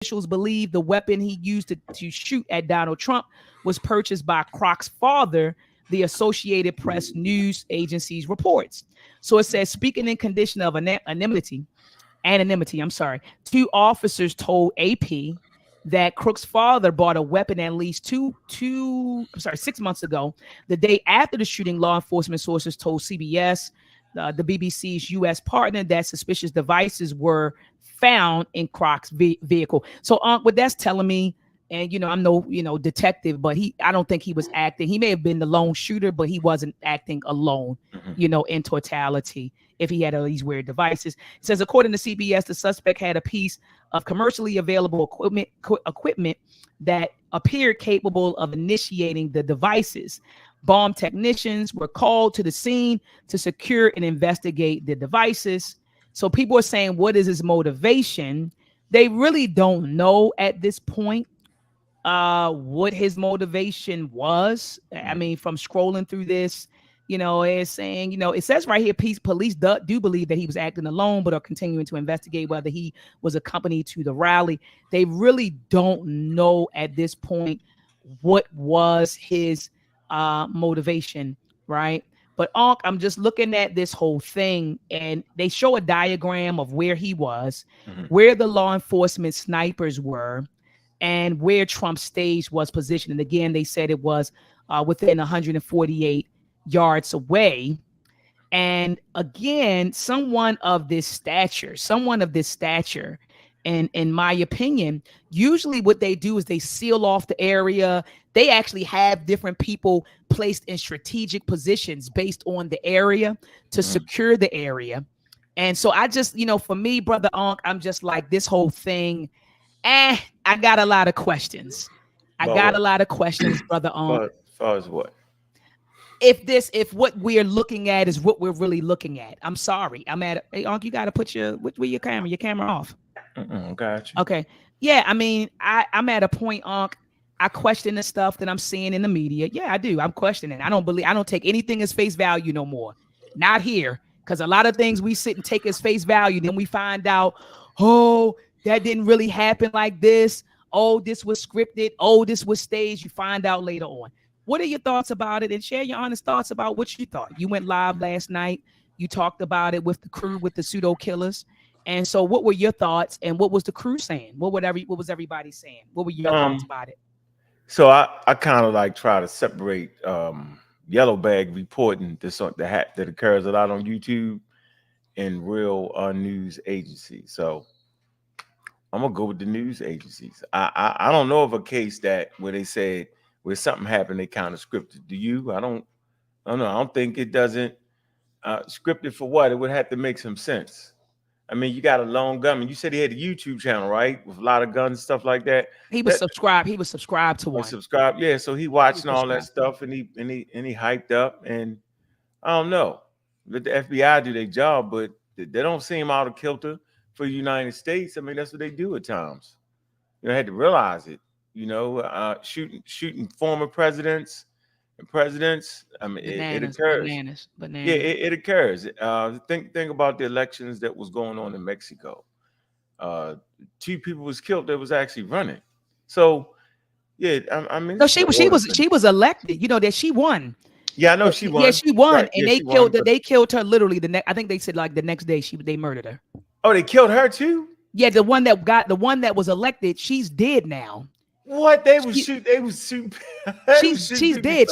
officials believe the weapon he used to shoot at Donald Trump was purchased by Croc's father, the Associated Press news agency's reports. So it says, speaking in condition of anonymity, two officers told AP that Crook's father bought a weapon at least 6 months ago. The day after the shooting, law enforcement sources told CBS, the BBC's U.S. partner, that suspicious devices were found in Croc's vehicle. So, what that's telling me, and I'm no detective, but I don't think he was acting. He may have been the lone shooter, but he wasn't acting alone, in totality. If he had all these weird devices, it says, according to CBS, the suspect had a piece of commercially available equipment that appeared capable of initiating the devices. Bomb technicians were called to the scene to secure and investigate the devices. So people are saying, what is his motivation? They really don't know at this point what his motivation was. I mean, from scrolling through this, it's saying, it says right here, police do believe that he was acting alone, but are continuing to investigate whether he was accompanied to the rally. They really don't know at this point what was his motivation, right? But I'm just looking at this whole thing, and they show a diagram of where he was, where the law enforcement snipers were, and where Trump's stage was positioned. And again, they said it was within 148 yards away. And again, someone of this stature, and in my opinion, usually what they do is they seal off the area. They actually have different people placed in strategic positions based on the area to secure the area. And so I just, for me, Brother Ankh, I'm just like, this whole thing, I got a lot of questions. Brother Ankh. As far as what? If what we're looking at is what we're really looking at. I'm sorry. Hey, Ankh, you got to put your camera off. Got you. Okay. Yeah, I mean, I'm at a point, Ankh, I question the stuff that I'm seeing in the media. Yeah, I do. I'm questioning. I don't take anything as face value no more. Not here. Because a lot of things we sit and take as face value, then we find out, oh, that didn't really happen like this. Oh, this was scripted. Oh, this was staged. You find out later on. What are your thoughts about it? And share your honest thoughts about what you thought. You went live last night. You talked about it with the crew, with the Pseudo Killas. And so what were your thoughts, and what was the crew saying? What was everybody saying? What were your thoughts about it? So I kind of like try to separate yellow bag reporting that occurs a lot on YouTube and real news agencies. So I'm gonna go with the news agencies. I don't know of a case where they said where something happened, they kind of scripted. Do you? I don't know. I don't think it doesn't scripted for what? It would have to make some sense. I mean, you got a lone gunman. You said he had a YouTube channel, right? With a lot of guns and stuff like that. He was subscribed. He was subscribed to one. Subscribed, yeah. So he watching all that stuff, and he hyped up. And I don't know. Let the FBI do their job, but they don't seem out of kilter for the United States. I mean, that's what they do at times. I had to realize it. Shooting former presidents and presidents. I mean, it occurs. Bananas. Yeah, it occurs. Think about the elections that was going on in Mexico. 2 people was killed that was actually running. So, yeah, I mean, no, she was elected. That she won. Yeah, I know she won. Yeah, she won, right. And yeah, they killed her literally the next. I think they said like the next day they murdered her. Oh, they killed her too? Yeah, the one that was elected, she's dead now. What? They was shooting. She's dead.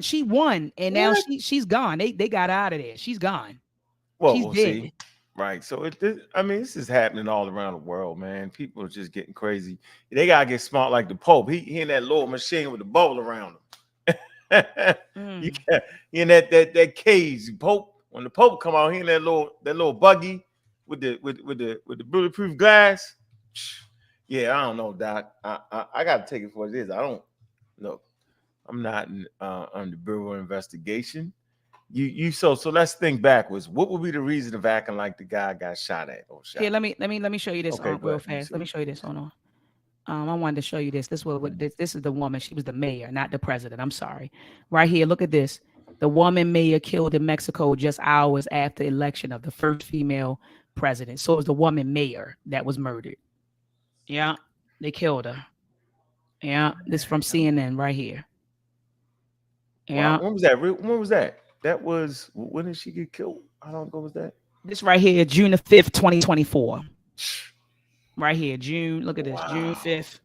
She won, and now she's gone. They got out of there. She's gone. Well, she's dead. See. Right. So this is happening all around the world, man. People are just getting crazy. They gotta get smart like the Pope. He in that little machine with the bowl around him. He in that cage. Pope. When the Pope come out, he in that little buggy with the bulletproof glass. Yeah, I don't know, Doc. I got to take it for what it is. I don't know. I'm not on the Bureau of Investigation. So let's think backwards. What would be the reason of acting like the guy got shot at? Here, let me show you this real fast. Let me show you this. Hold on. I wanted to show you this. This is the woman. She was the mayor, not the president. I'm sorry. Right here, look at this. The woman mayor killed in Mexico just hours after election of the first female president. So it was the woman mayor that was murdered. Yeah. They killed her. Yeah, this from CNN right here. Wow. Yeah, When was that? When was that? That was when did she get killed? How long ago was that? this right here, June the 5th, 2024. Right here, June. Look at this, June Wow. 5th,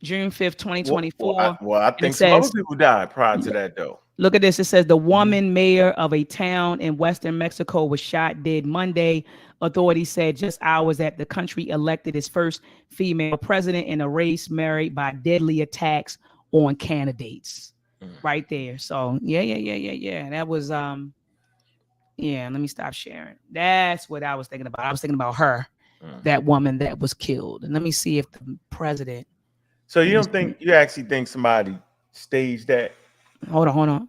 June 5th, Well, 2024. I And it think some other says, people died prior to that though. look at this. It says the Mhm. woman mayor of a town in western Mexico was shot dead Monday. Authorities said just hours after the country elected its first female president in a race marred by deadly attacks on candidates. Mm, Right there. So yeah. That was yeah. Let me stop sharing. That's what I was thinking about. I was thinking about her, mm. that woman that was killed. And let me see if the president. So Let you me don't think see. you actually think somebody staged that? Hold on.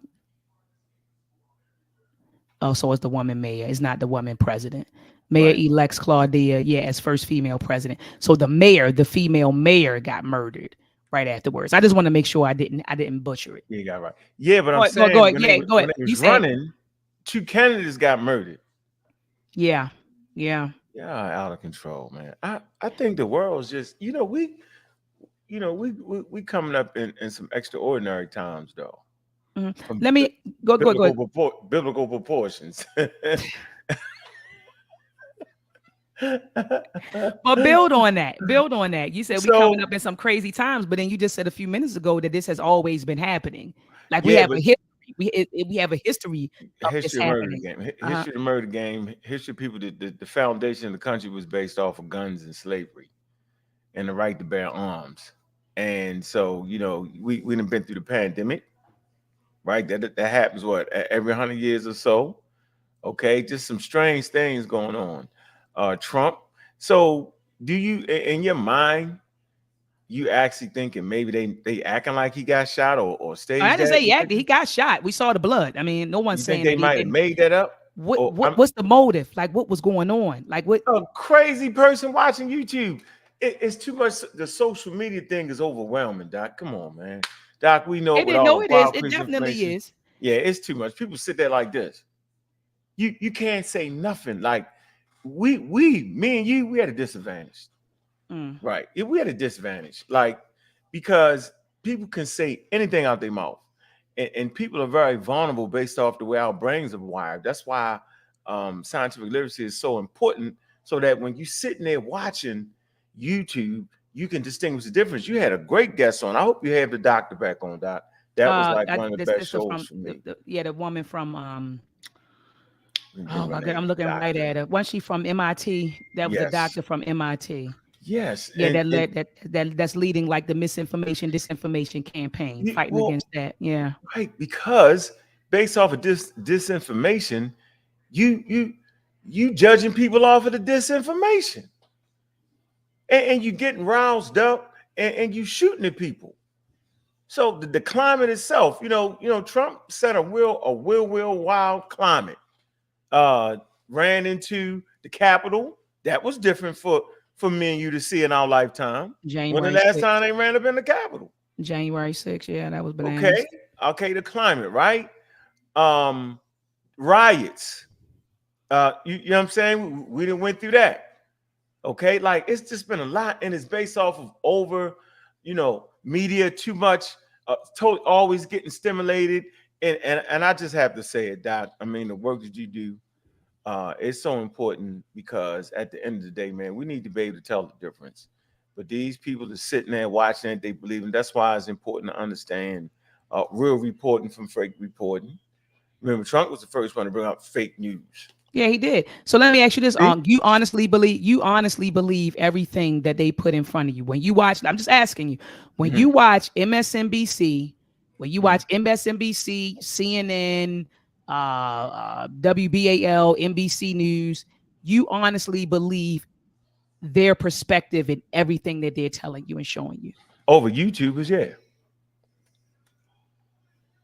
Oh, so it's the woman mayor. It's not the woman president. Mayor Right. elects Claudia, yeah, as first female president. So the mayor, the female mayor, got murdered right afterwards. I just want to make sure I didn't butcher it. Yeah, you got right. Yeah, but I'm Go saying ahead. Yeah, go when ahead. they You was said, running, two candidates got murdered. yeah. Yeah, out of control, man. I think the world's just we coming up in some extraordinary times though, Mhm. from Let me go. biblical proportions. But build on that. Build on that. You said we coming So up in some crazy times, but then you just said a few minutes ago that this has always been happening. Like we yeah, have but a history. We have a history of this history of murder happening. game, Uh-huh. history of the murder game, history of people. The foundation of the country was based off of guns and slavery and the right to bear arms. And so we done been through the pandemic, right? That happens what every 100 years or so. Okay, just some strange things going on. Trump. So, do you, in your mind, you actually thinking maybe they acting like he got shot or I staged didn't that? say he acted. He got shot. We saw the blood. I mean, no one's You think saying they that he might have didn't. made that up? Or What's the motive? Like what was going on? Like what? a crazy person watching YouTube. It's too much. The social media thing is overwhelming, Doc. Come on, man. Doc, we know it It with didn't all know the it is. wild, It crazy definitely information. is. Yeah, it's too much. People sit there like this. You can't say nothing. Like me and you, we had a disadvantage. Mm. Right. If we had a disadvantage, like because people can say anything out their mouth, and people are very vulnerable based off the way our brains are wired. That's why scientific literacy is so important, so that when you sitting there watching YouTube, you can distinguish the difference. You had a great guest on. I hope you have the doctor back on, Doc. That was like one of the The best sister shows from for me. the woman from Let me think oh of her my god, I'm name, the looking right doctor. at her. Wasn't she from MIT? That was a Yes, doctor from MIT. yes, Yeah, that's leading like the misinformation, disinformation campaign, fighting well, against that. Yeah. right, because based off of disinformation, you you you judging people off of the disinformation, and you getting roused up, and you shooting at people. So the climate itself, Trump set a real wild climate. Uh, Ran into the Capitol. That was different for me and you to see in our lifetime. When the January last 6th. time they ran up in the Capitol? January 6th. Yeah, that was Okay, bananas. okay, the climate, right? Um, Riots. You know what I'm saying? We didn't went through that. Okay, like it's just been a lot, and it's based off of media too much, always getting stimulated, and I just have to say it, Doc. I mean, the work that you do, is so important because at the end of the day, man, we need to be able to tell the difference. But these people are sitting there watching it, they believe, and that's why it's important to understand real reporting from fake reporting. Remember, Trump was the first one to bring up fake news. Yeah, he did. So let me ask you this: See? you honestly believe everything that they put in front of you when you watch? I'm just asking you, when Mhm, you watch MSNBC, when you mhm. watch MSNBC, CNN, WBAL, NBC News, you honestly believe their perspective in everything that they're telling you and showing you? Over YouTubers, yeah.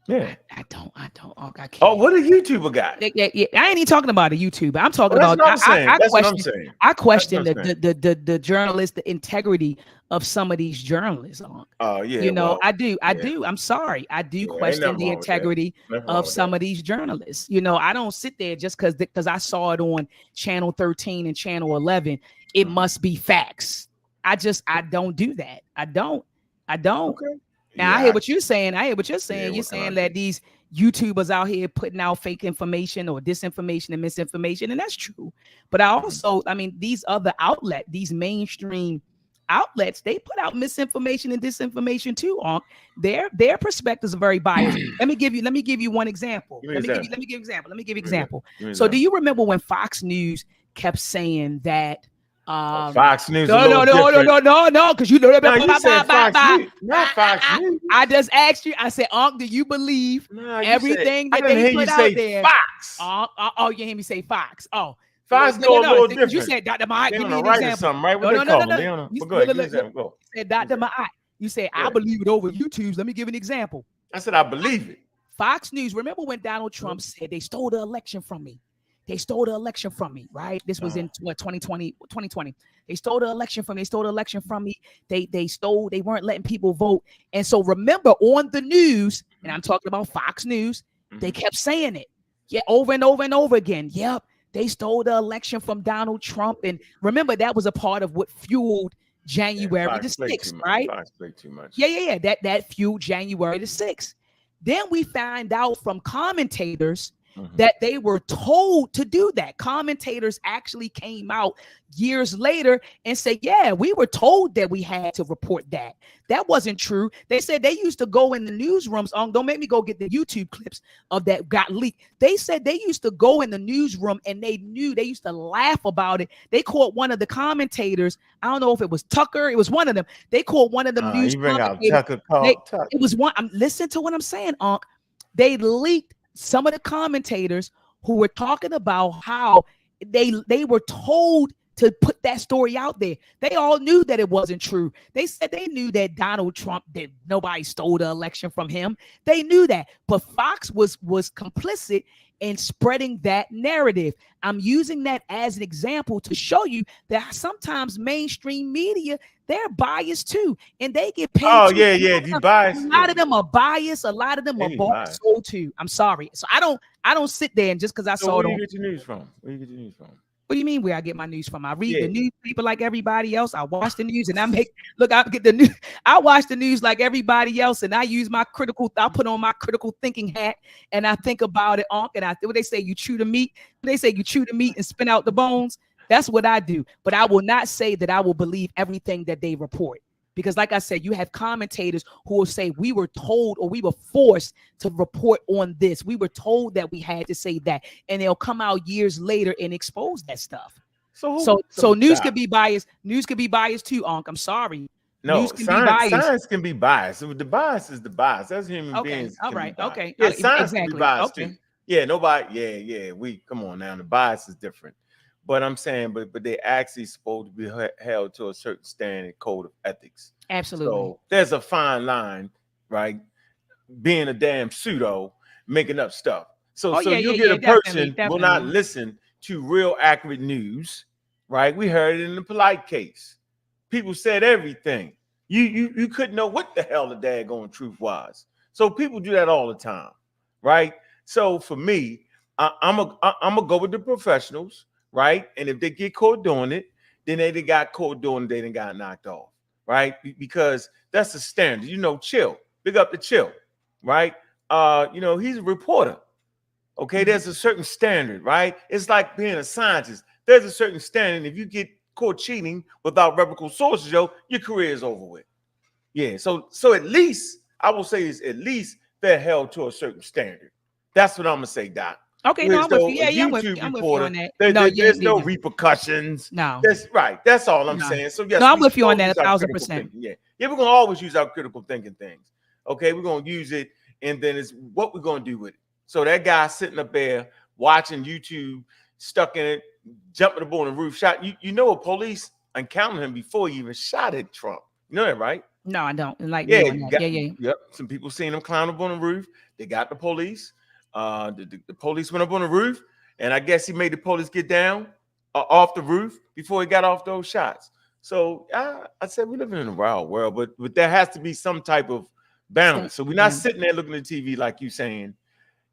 Yeah. I don't. Oh, I Oh, can't. what a YouTuber got? Yeah. I ain't even talking about a YouTuber. I'm talking Well, that's about what I'm saying. I That's what I'm question saying. I That's what question I'm saying. the journalist, the integrity of some of these journalists. Oh, yeah. Well, I yeah. do. I'm sorry. I do Yeah. Ain't question nothing the wrong with that. integrity Nothing wrong of with some that. of these journalists. I don't sit there just because I saw it on channel 13 and channel 11. It Mhm. must be facts. I don't do that. I don't. Okay. Now I hear what you're saying. Yeah, You're what can I saying do? that these YouTubers out here putting out fake information or disinformation and misinformation, and that's true. But I also, I mean, these other these mainstream outlets, they put out misinformation and disinformation too. On their perspectives are very biased. Let me give you one example. Let me give you example. So do you remember when Fox News kept saying that Fox News no, a little different. No, because you know that. No, you said Fox News, not Fox News. I just asked you. I said, Unc, do you believe everything that they put out there? Fox. Oh, you hear me say Fox? Oh, Fox go a little different. You said Dr. Ma'at. Give me an right example. Or something, right? What they call them? You Go ahead, give me an example. Go. said Dr. Ma'at. You said I believe it over YouTube's. Let me give an example. I said I believe it. Fox News. Remember when Donald Trump said they stole the election from me? They stole the election from me, right? This was in 2020. They stole the election from me. They weren't letting people vote. And so remember on the news, and I'm talking about Fox News, they kept saying it. Yeah, over and over and over again. Yep, they stole the election from Donald Trump. And remember, that was a part of what fueled January the 6th, right? Fox played too much. Yeah. That fueled January the 6th. Then we find out from commentators that they were told to do that. Commentators actually came out years later and said, yeah, we were told that we had to report that. That wasn't true. They said they used to go in the newsrooms. Don't make me go get the YouTube clips of that got leaked. They said they used to go in the newsroom and they used to laugh about it. They caught one of the commentators. I don't know if it was Tucker. It was one of them. They caught one of them news commentators. It was one. Listen to what I'm saying, Unc. They leaked some of the commentators who were talking about how they were told to put that story out there. They all knew that it wasn't true. They said they knew that Donald Trump, that nobody stole the election from him. They knew that, but Fox was complicit in spreading that narrative. I'm using that as an example to show you that sometimes mainstream media, they're biased too, and they get paid. Oh yeah, you biased. A lot of them are biased. A lot of them are bought sold too. I'm sorry, so I don't sit there and just because I saw it. Where you get your news from? What do you mean where I get my news from? I read the newspaper like everybody else. I watch the news and I get the news. I watch the news like everybody else, and I use I put on my critical thinking hat and I think about it, Unc. And what they say, you chew the meat. They say you chew the meat and spin out the bones. That's what I do. But I will not say that I will believe everything that they report. Because like I said, you have commentators who will say we were told or we were forced to report on this. We were told that we had to say that. And they'll come out years later and expose that stuff. So news could be biased. News could be biased too, Unc. I'm sorry. No, science can be biased. The bias is the bias. That's human beings. All right. Okay. Yeah, science can be biased too. Yeah, nobody. Yeah. We come on now. The bias is different. But I'm saying, but they actually supposed to be held to a certain standard code of ethics. Absolutely. So there's a fine line, right? Being a damn pseudo, making up stuff. So you get a person will not listen to real accurate news, right? We heard it in the Polite case. People said everything. You couldn't know what the hell the daggone truth was. So people do that all the time, right? So for me, I'm gonna go with the professionals. Right, and if they get caught doing it, then they got caught doing it. They done got knocked off, right? Because that's the standard. Chill. Big up the Chill, right? He's a reporter. Okay, there's a certain standard, right? It's like being a scientist. There's a certain standard. If you get caught cheating without reputable sources, your career is over with. Yeah. So at least I will say is at least they're held to a certain standard. That's what I'm gonna say, Doc. Okay, no, I'm with you. Yeah, I'm with you on that. There's no repercussions. No, that's right. That's all I'm saying. So yes, I'm with you on that 1,000%. Yeah, we're gonna always use our critical thinking things. Okay, we're gonna use it, and then it's what we're gonna do with it. So that guy sitting up there watching YouTube, stuck in it, jumping up on the roof, shot. A police encountered him before he even shot at Trump. You know that, right? No, I don't. Yep. Some people seen him climb up on the roof. They got the police. The police went up on the roof, and I guess he made the police get down off the roof before he got off those shots. So I said we live in a wild world, but there has to be some type of balance. So we're not sitting there looking at TV like you saying,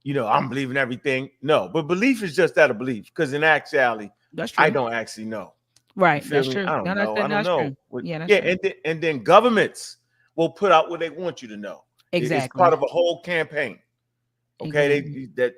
I'm believing everything. No, but belief is just that, a belief, because in actuality, that's true. I don't actually know. You Right. feel That's me? true. I No, don't that's know. I that, don't that's know. true. Yeah, that's Yeah, true. and then governments will put out what they want you to know. It's part Exactly. of a whole campaign. Okay, Exactly.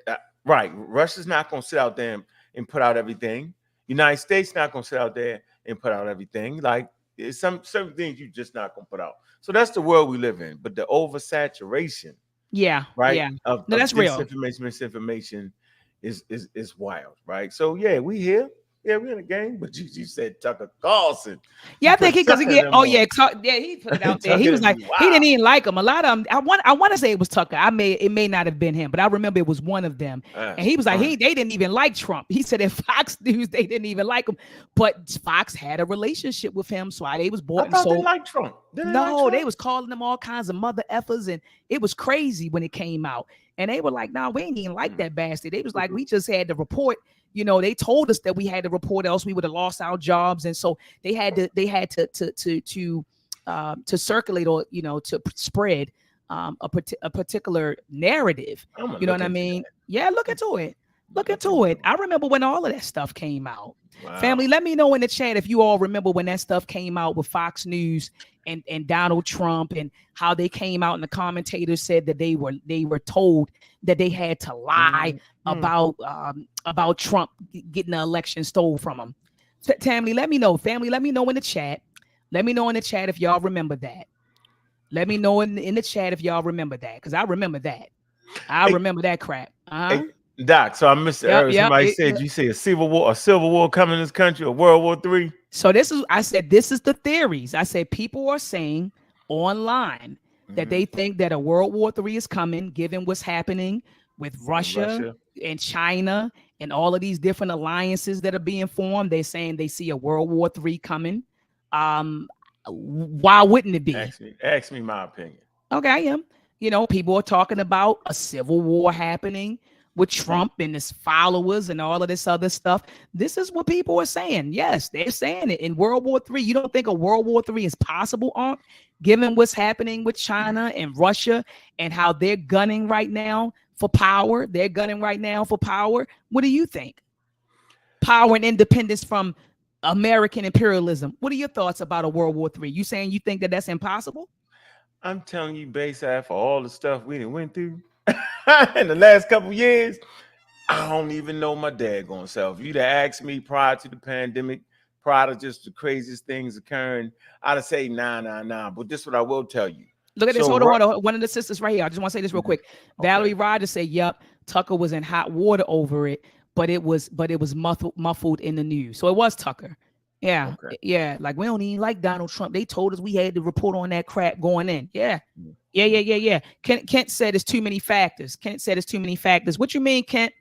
right. Russia's not gonna sit out there and put out everything. United States not gonna sit out there and put out everything. Like it's some certain things you just not gonna put out. So that's the world we live in. But the oversaturation, Yeah. right, Yeah. No, of that's real. disinformation, misinformation is wild, right? So yeah, we here. Yeah, we in the game. But you said Tucker Carlson. Yeah, You I think put he because Tucker in he them oh on. yeah, yeah, he put it out there. He Tucker was to like be he didn't wild. even like him. A lot of them. I want to say it was Tucker. It may not have been him, but I remember it was one of them. And That's he was like funny. they didn't even like Trump. He said at Fox News they didn't even like him, but Fox had a relationship with him, so they was I bought and thought they sold. liked Trump. Didn't they like No, they Trump? was calling them all kinds of mother effers, and it was crazy when it came out. And they were like, "Nah, we ain't even like Mm. that bastard." They was like, "We just had to report." They told us that we had to report, else we would have lost our jobs, and so they had to circulate or to spread a particular narrative. I'm gonna You know look what I into mean? that. Yeah, look into it. I'm Look gonna look into into it. it. I remember when all of that stuff came out. Wow. Family, let me know in the chat if you all remember when that stuff came out with Fox News and Donald Trump, and how they came out and the commentators said that they were told that they had to lie Mm. about Trump getting the election stole from him. Family, let me know. Family, let me know in the chat. Let me know in the chat if y'all remember that. Let me know in the chat if y'all remember that, because I remember that. I Hey, remember that crap. hey, Doc. So I missed it Yep, earlier. yep. Somebody said you say a civil war coming in this country, a World War III. So I said, this is the theories. I said, people are saying online that they think that a World War III is coming, given what's happening with In Russia Russia. and China and all of these different alliances that are being formed. They're saying they see a World War III coming. Why wouldn't it be? Ask me my opinion. Okay, I am. People are talking about a civil war happening with Trump and his followers and all of this other stuff. This is what people are saying. Yes, they're saying it in World War III. You don't think a World War III is possible, Ankh, given what's happening with China and Russia and how they're gunning right now for power? They're gunning right now for power. What do you think? Power and independence from American imperialism. What are your thoughts about a World War III? You saying you think that that's impossible? I'm telling you, based off all the stuff we done went through in the last couple of years, I don't even know my daggone self. You'd have asked me prior to the pandemic, prior to just the craziest things occurring, I'd have say nah. But this is what I will tell you. Look at this. So, Hold on. One of the sisters right here. I just want to say this real quick. okay. Valerie Rogers said, "Yep, Tucker was in hot water over it, but it was muffled in the news. So it was Tucker. Yeah, Okay. yeah. Like, we don't even like Donald Trump. They told us we had to report on that crap going in. Yeah, Mm. yeah. Kent said it's too many factors. Kent said it's too many factors. What you mean, Kent?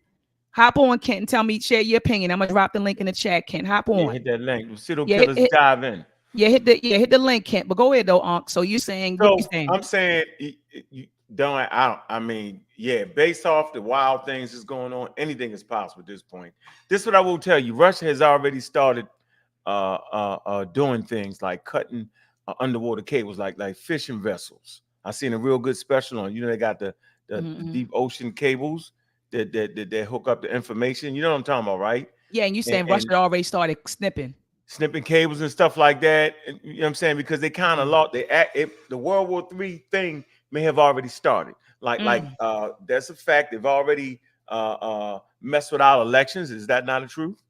Hop on, Kent, and tell me, share your opinion. I'm gonna drop the link in the chat. Kent, hop Yeah, on. hit that link. Pseudo Yeah, Killas dive in. hit the link, Kent. But go ahead though, Unc. So you saying what you So saying? I'm saying you don't. I mean, yeah. Based off the wild things that's going on, anything is possible at this point. This is what I will tell you. Russia has already started doing things like cutting underwater cables, like fishing vessels. I seen a real good special on. They got the deep ocean cables that hook up the information. You know what I'm talking about, right? Yeah, and you saying And Russia already started snipping. snipping cables and stuff like that. And, you know what I'm saying? Because they kind of lost the World War III thing may have already started. That's a fact. They've already messed with our elections. Is that not a truth?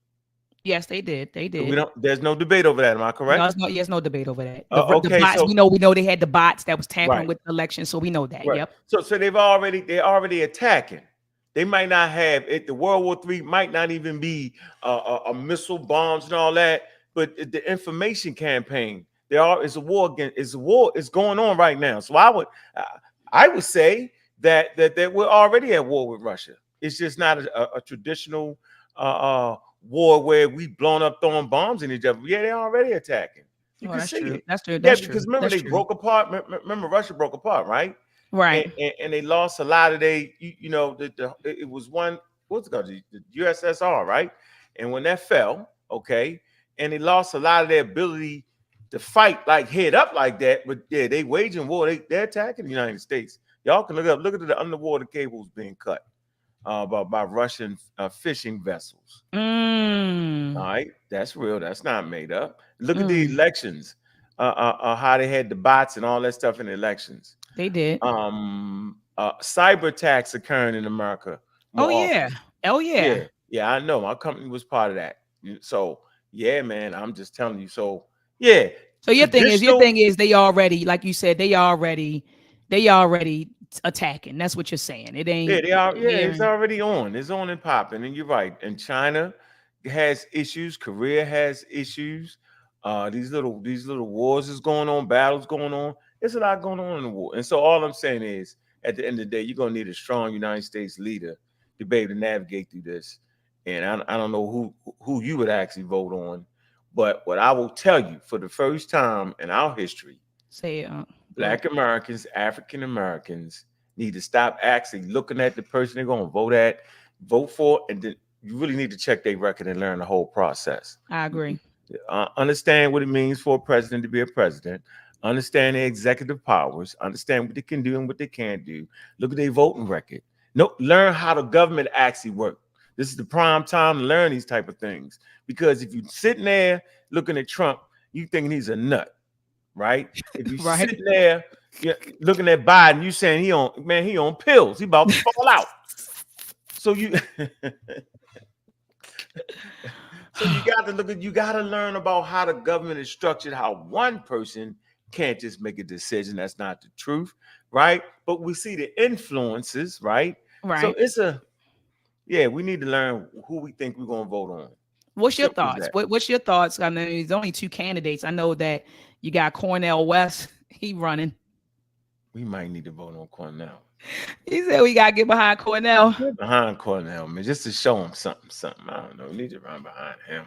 Yes, they did. They did. There's no debate over that. Am I No, correct? there's no debate over that. The Okay, bots, so we know they had the bots that was tampering right. with the election, so we know that. Right. Yep. So they're already attacking. They might not have it. The World War III might not even be a missile bombs and all that, but the information campaign. It's a war against. It's a war. It's going on right now. So I would say that we're already at war with Russia. It's just not a traditional war where we blown up throwing bombs in each other. Yeah, they're already attacking. You Oh, can that's see true. it. That's true. Yeah, That's true. because remember That's they true. broke apart. Remember Russia broke apart, right? Right. And they lost a lot of it was one, what's it called, the USSR, right? And when that fell, okay, and they lost a lot of their ability to fight like head up like that. But yeah, they waging war. They're attacking the United States. Y'all can look at the underwater cables being cut. by Russian fishing vessels. All Mm, right, that's real. That's not made up. Look at the mm, elections, how they had the bots and all that stuff in the elections. they did. Cyber attacks occurring in America Oh more yeah. often. Oh yeah. Yeah, yeah, I know. My company was part of that. So yeah, man, I'm just telling you. So yeah, So your traditional. thing is they already, like you said, they already attacking. That's what you're saying. It Yeah, ain't they are. Yeah, here. it's already on. It's on and popping. And you're right. And China has issues. Korea has issues. These little wars is going on. Battles going on. There's a lot going on in the war. And so all I'm saying is, at the end of the day, you're gonna need a strong United States leader to be able to navigate through this. And I don't know who you would actually vote on, but what I will tell you, for the first time in our history, Say it. Go ahead. Black Americans, African Americans need to stop actually looking at the person they're going to vote for, and then you really need to check their record and learn the whole process. I agree. Understand what it means for a president to be a president. Understand their executive powers. Understand what they can do and what they can't do. Look at their voting record. No, learn how the government actually works. This is the prime time to learn these type of things. Because if you're sitting there looking at Trump, you thinking he's a nut, right? If you Right. sitting there looking at Biden, you saying he on pills, he about to fall out. So you so you got to learn about how the government is structured, how one person can't just make a decision. That's not the truth, right? But we see the influences, right? So Right. we need to learn who we think we're going to vote on. What's your Simple as thoughts? that. What's your thoughts? I mean, there's only two candidates. I know that you got Cornell West. He running. We might need to vote on Cornell. He said we gotta get behind Cornell. Get behind Cornell, man, just to show him something. I don't know. We need to run behind him.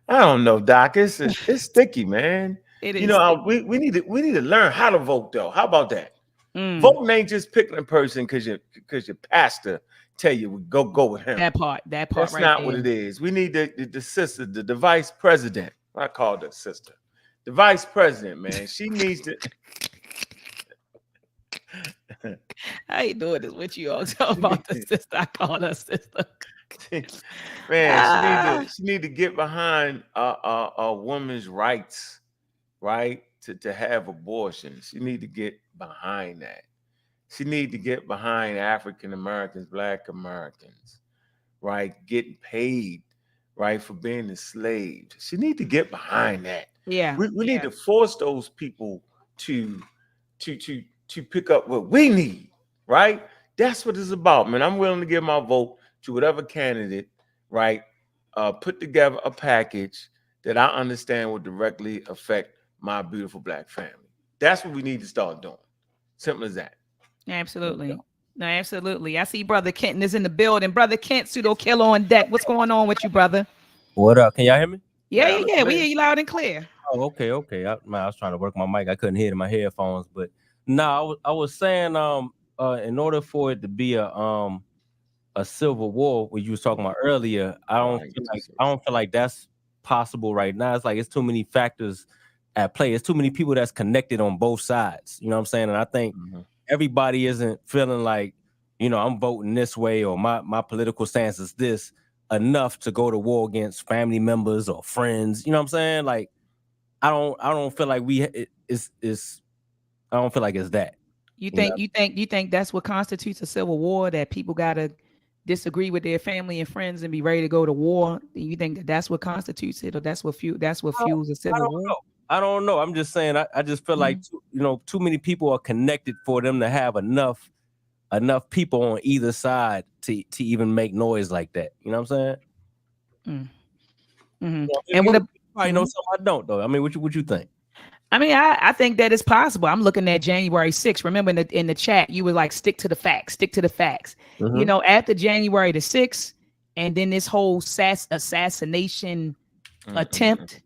I don't know, Doc. It's sticky, man. It You is know, sticky. we need to learn how to vote, though. How about that? Mm, Voting ain't just picking a person because your pastor tell you we go with him. that part That's right not what there. it is. We need the sister, the vice president. I call her sister. The vice president, man. She needs to. I ain't doing this with you all. Talking about the sister. I call her sister. Man, she need Ah, to she need to get behind a woman's rights, right? To have abortion. She need to get behind that. She need to get behind African Americans, Black Americans, right? Getting paid, right, for being enslaved. She need to get behind that. yeah. We need to force those people to to pick up what we need, right? That's what it's about, man. I'm willing to give my vote to whatever candidate, right? Put together a package that I understand will directly affect my beautiful Black family. That's what we need to start doing. Simple as that. There we Absolutely. go. No, absolutely. I see Brother Kenton is in the building. Brother Kent, Pseudo Killer on deck. What's going on with you, brother? What up? Can y'all hear me? Yeah, yeah, Loud and yeah. We hear clear. you loud and clear. Oh, okay, okay. I was trying to work my mic. I couldn't hear it in my headphones, but no, I was saying in order for it to be a civil war, what you was talking about earlier, Right. I don't feel like that's possible right now. It's like it's too many factors at play. It's too many people that's connected on both sides. You know what I'm saying? And I think Mhm. everybody isn't feeling like, I'm voting this way or my political stance is this enough to go to war against family members or friends. You know what I'm saying? Like I don't feel like it's I don't feel like it's that. You You know, think you think that's what constitutes a civil war? That people gotta disagree with their family and friends and be ready to go to war? You think that that's what constitutes it, or that's what I don't, fuels a I civil don't war? know. I don't know. I'm just saying I just feel like Mm, too many people are connected for them to have enough people on either side to even make noise like that. You know what I'm saying? mm, mhm. Yeah, And what? you probably know Mhm. something I don't though. I mean, what you think? I mean, I think that it's possible. I'm looking at January 6th. Remember in the chat, you were like, stick to the facts, stick to the facts. Mm-hmm. After January the 6th, and then this whole assassination Mm-mm-mm. attempt,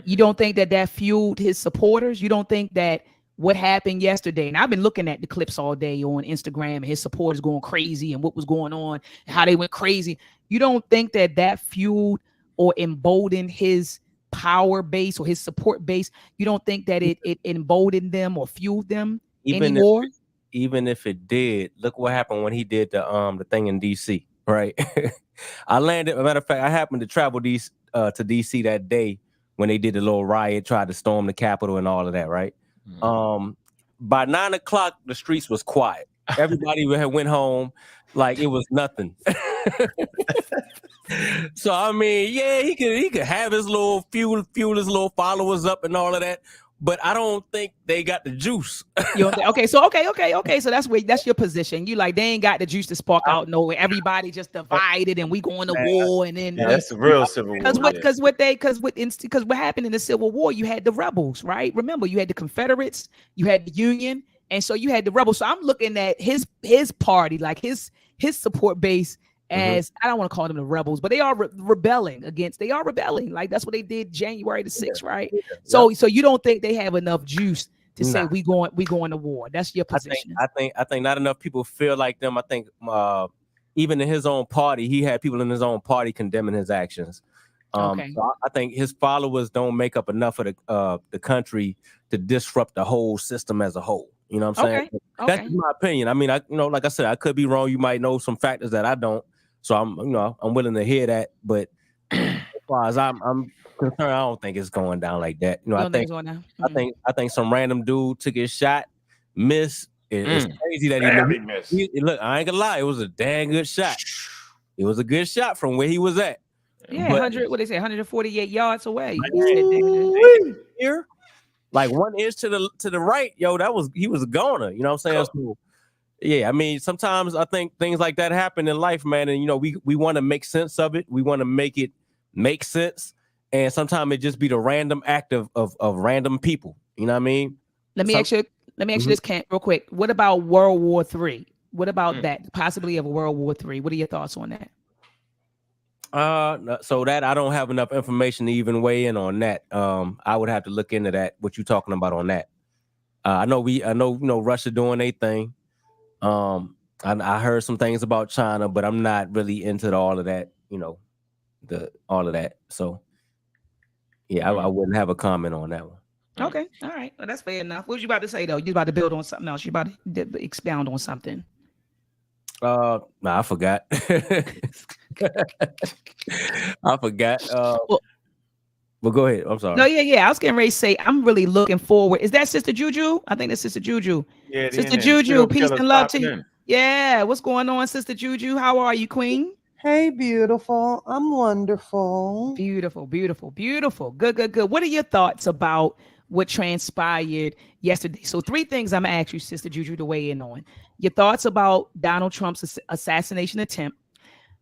you Mm-mm-mm. don't think that fueled his supporters? You don't think that what happened yesterday, and I've been looking at the clips all day on Instagram and his supporters going crazy and what was going on, and how they went crazy. You don't think that fueled or emboldened his power base or his support base? You don't think that it emboldened them or fueled them Even if anymore? even if it did, look what happened when he did the thing in DC, right? I landed. A matter of fact, I happened to travel to DC that day when they did the little riot, tried to storm the Capitol and all of that, right? By 9 o'clock, the streets was quiet. Everybody had went home like it was nothing. So I mean, yeah, he could have his little fuel his little followers up and all of that, but I don't think they got the juice. Okay, so that's your position. You like they ain't got the juice to spark out nowhere. Everybody just divided, and we going to war, and then that's the real civil war. Because what happened in the Civil War, you had the rebels, right? Remember, you had the Confederates, you had the Union, and so you had the rebels. So I'm looking at his party, like his support base. As I don't want to call them the rebels, but they are rebelling. Like that's what they did January the 6th, right? So you don't think they have enough juice to say we going to war? That's your position. I think not enough people feel like them. I think even in his own party, he had people in his own party condemning his actions. So I think his followers don't make up enough of the country to disrupt the whole system as a whole. You know what I'm saying? That's my opinion. I mean, like I said, I could be wrong. You might know some factors that I don't. So I'm willing to hear that, but as far as I'm concerned, I don't think it's going down like that. I think some random dude took his shot, missed. It's crazy that he missed. Look, I ain't gonna lie, it was a dang good shot. It was a good shot from where he was at. Yeah, 148 yards away. Here, like 1 inch to the right, he was a goner. You know what I'm saying? So, yeah, I mean, sometimes I think things like that happen in life, man. And, we want to make sense of it. We want to make it make sense. And sometimes it just be the random act of random people. You know what I mean? Let me ask you this, Kent, real quick. What about World War III? What about that? Possibly of World War III. What are your thoughts on that? So that I don't have enough information to even weigh in on that. I would have to look into that. What you talking about on that? I know Russia doing their thing. I heard some things about China, but I'm not really into all of that, all of that. So yeah, I wouldn't have a comment on that one. Okay. All right. Well, that's fair enough. What was you about to say though? You about to build on something else? You about to expound on something? Nah, I forgot. I forgot. Well, go ahead. I'm sorry. No, yeah. I was getting ready to say I'm really looking forward. Is that Sister Juju? I think that's Sister Juju. Yeah, Sister Juju, peace and love to you. Yeah, what's going on, Sister Juju? How are you, Queen? Hey, beautiful. I'm wonderful. Beautiful. Good. What are your thoughts about what transpired yesterday? So 3 things I'm gonna ask you, Sister Juju, to weigh in on. Your thoughts about Donald Trump's assassination attempt,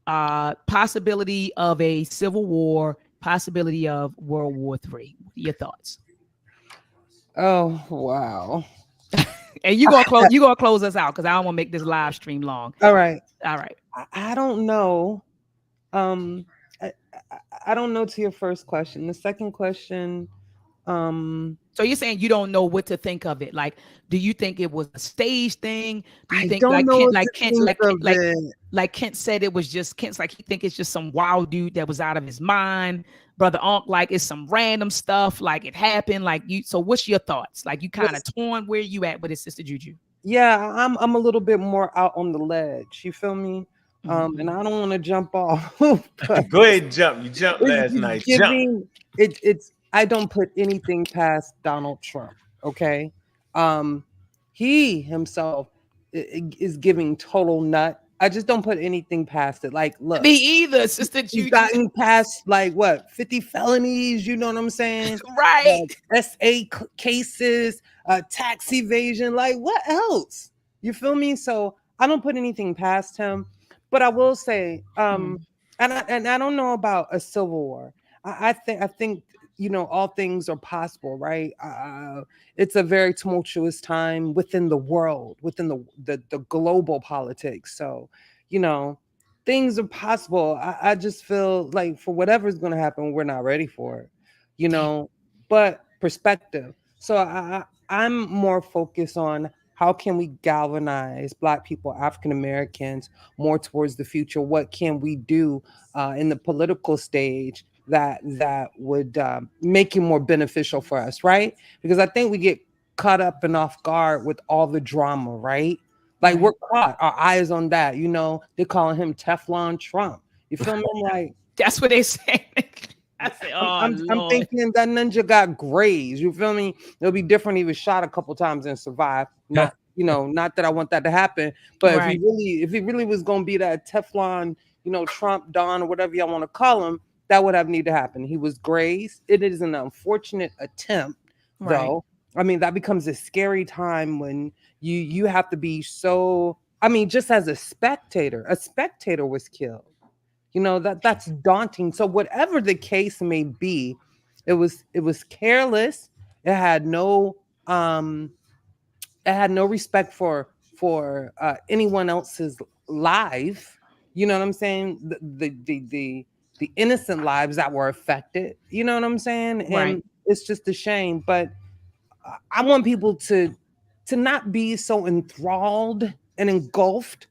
possibility of a civil war, possibility of World War III. What are your thoughts? Oh, wow. And you gonna close us out because I don't want to make this live stream long. All right. I don't know. I don't know to your first question. The second question. So you're saying you don't know what to think of it? Like, do you think it was a stage thing? Do you think like Kent said it was just Kent's like he think it's just some wild dude that was out of his mind? Brother Ankh, like it's some random stuff, like it happened, like you. So what's your thoughts? Like you kind of torn. Where you at with it, Sister Juju? Yeah, I'm a little bit more out on the ledge. You feel me? And I don't want to jump off. Go ahead, jump. You jumped last night. It's I don't put anything past Donald Trump. Okay, he himself is giving total nut. I just don't put anything past it. Like, look, me either, Sister Juju. He's gotten past like what 50 felonies. You know what I'm saying? Right. SA cases, tax evasion. Like, what else? You feel me? So I don't put anything past him. But I will say, and I don't know about a civil war. I think all things are possible, right? It's a very tumultuous time within the world, within the global politics. So, things are possible. I just feel like for whatever's going to happen, we're not ready for it, but perspective. So I'm more focused on how can we galvanize Black people, African Americans more towards the future? What can we do in the political stage that would make it more beneficial for us, right? Because I think we get caught up and off guard with all the drama, right? Like we're caught, our eyes on that. You know, they're calling him Teflon Trump. You feel me? Like that's what they say. I say, I'm thinking that ninja got grazed. You feel me? It'll be different. He was shot a couple times and survived. Not, you know, not that I want that to happen, but if he really was gonna be that Teflon, you know, Trump, Don, or whatever y'all want to call him, that would have needed to happen. He was grazed. It is an unfortunate attempt, though. I mean, that becomes a scary time when you have to be so. I mean, just as a spectator was killed. You know, that's daunting. So whatever the case may be, it was careless. It had no respect for anyone else's life. You know what I'm saying? The innocent lives that were affected. You know what I'm saying? And it's just a shame. But I want people to not be so enthralled and engulfed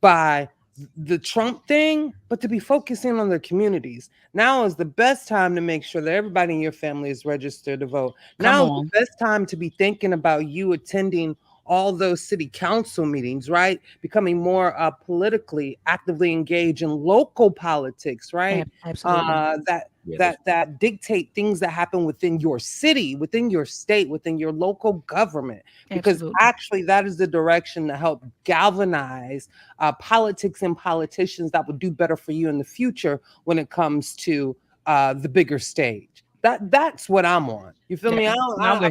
by the Trump thing, but to be focusing on their communities. Now is the best time to make sure that everybody in your family is registered to vote. Now is the best time to be thinking about you attending all those city council meetings, right? Becoming more politically actively engaged in local politics, right? Absolutely. That dictate things that happen within your city, within your state, within your local government, because actually that is the direction to help galvanize politics and politicians that will do better for you in the future when it comes to the bigger stage. That's what I'm on. You feel me? I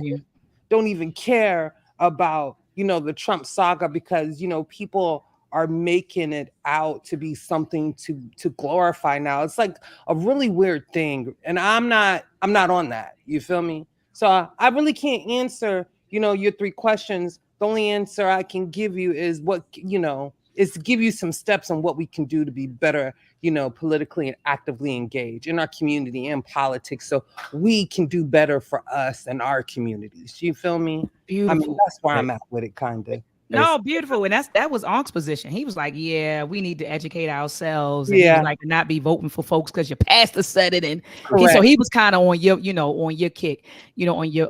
don't even care about, you know, the Trump saga, because, you know, people are making it out to be something to glorify now. It's like a really weird thing, and I'm not on that. You feel me? So I really can't answer, you know, your 3 questions. The only answer I can give you is what, you know, is to give you some steps on what we can do to be better, you know, politically and actively engaged in our community and politics, so we can do better for us and our communities. You feel me? Beautiful. I mean, that's where I'm at with it, kind of. No, beautiful. And that was Ankh's position. He was like, yeah, we need to educate ourselves. And he was like, not be voting for folks because your pastor said it. And so he was kind of on your, you know, on your kick, you know, on your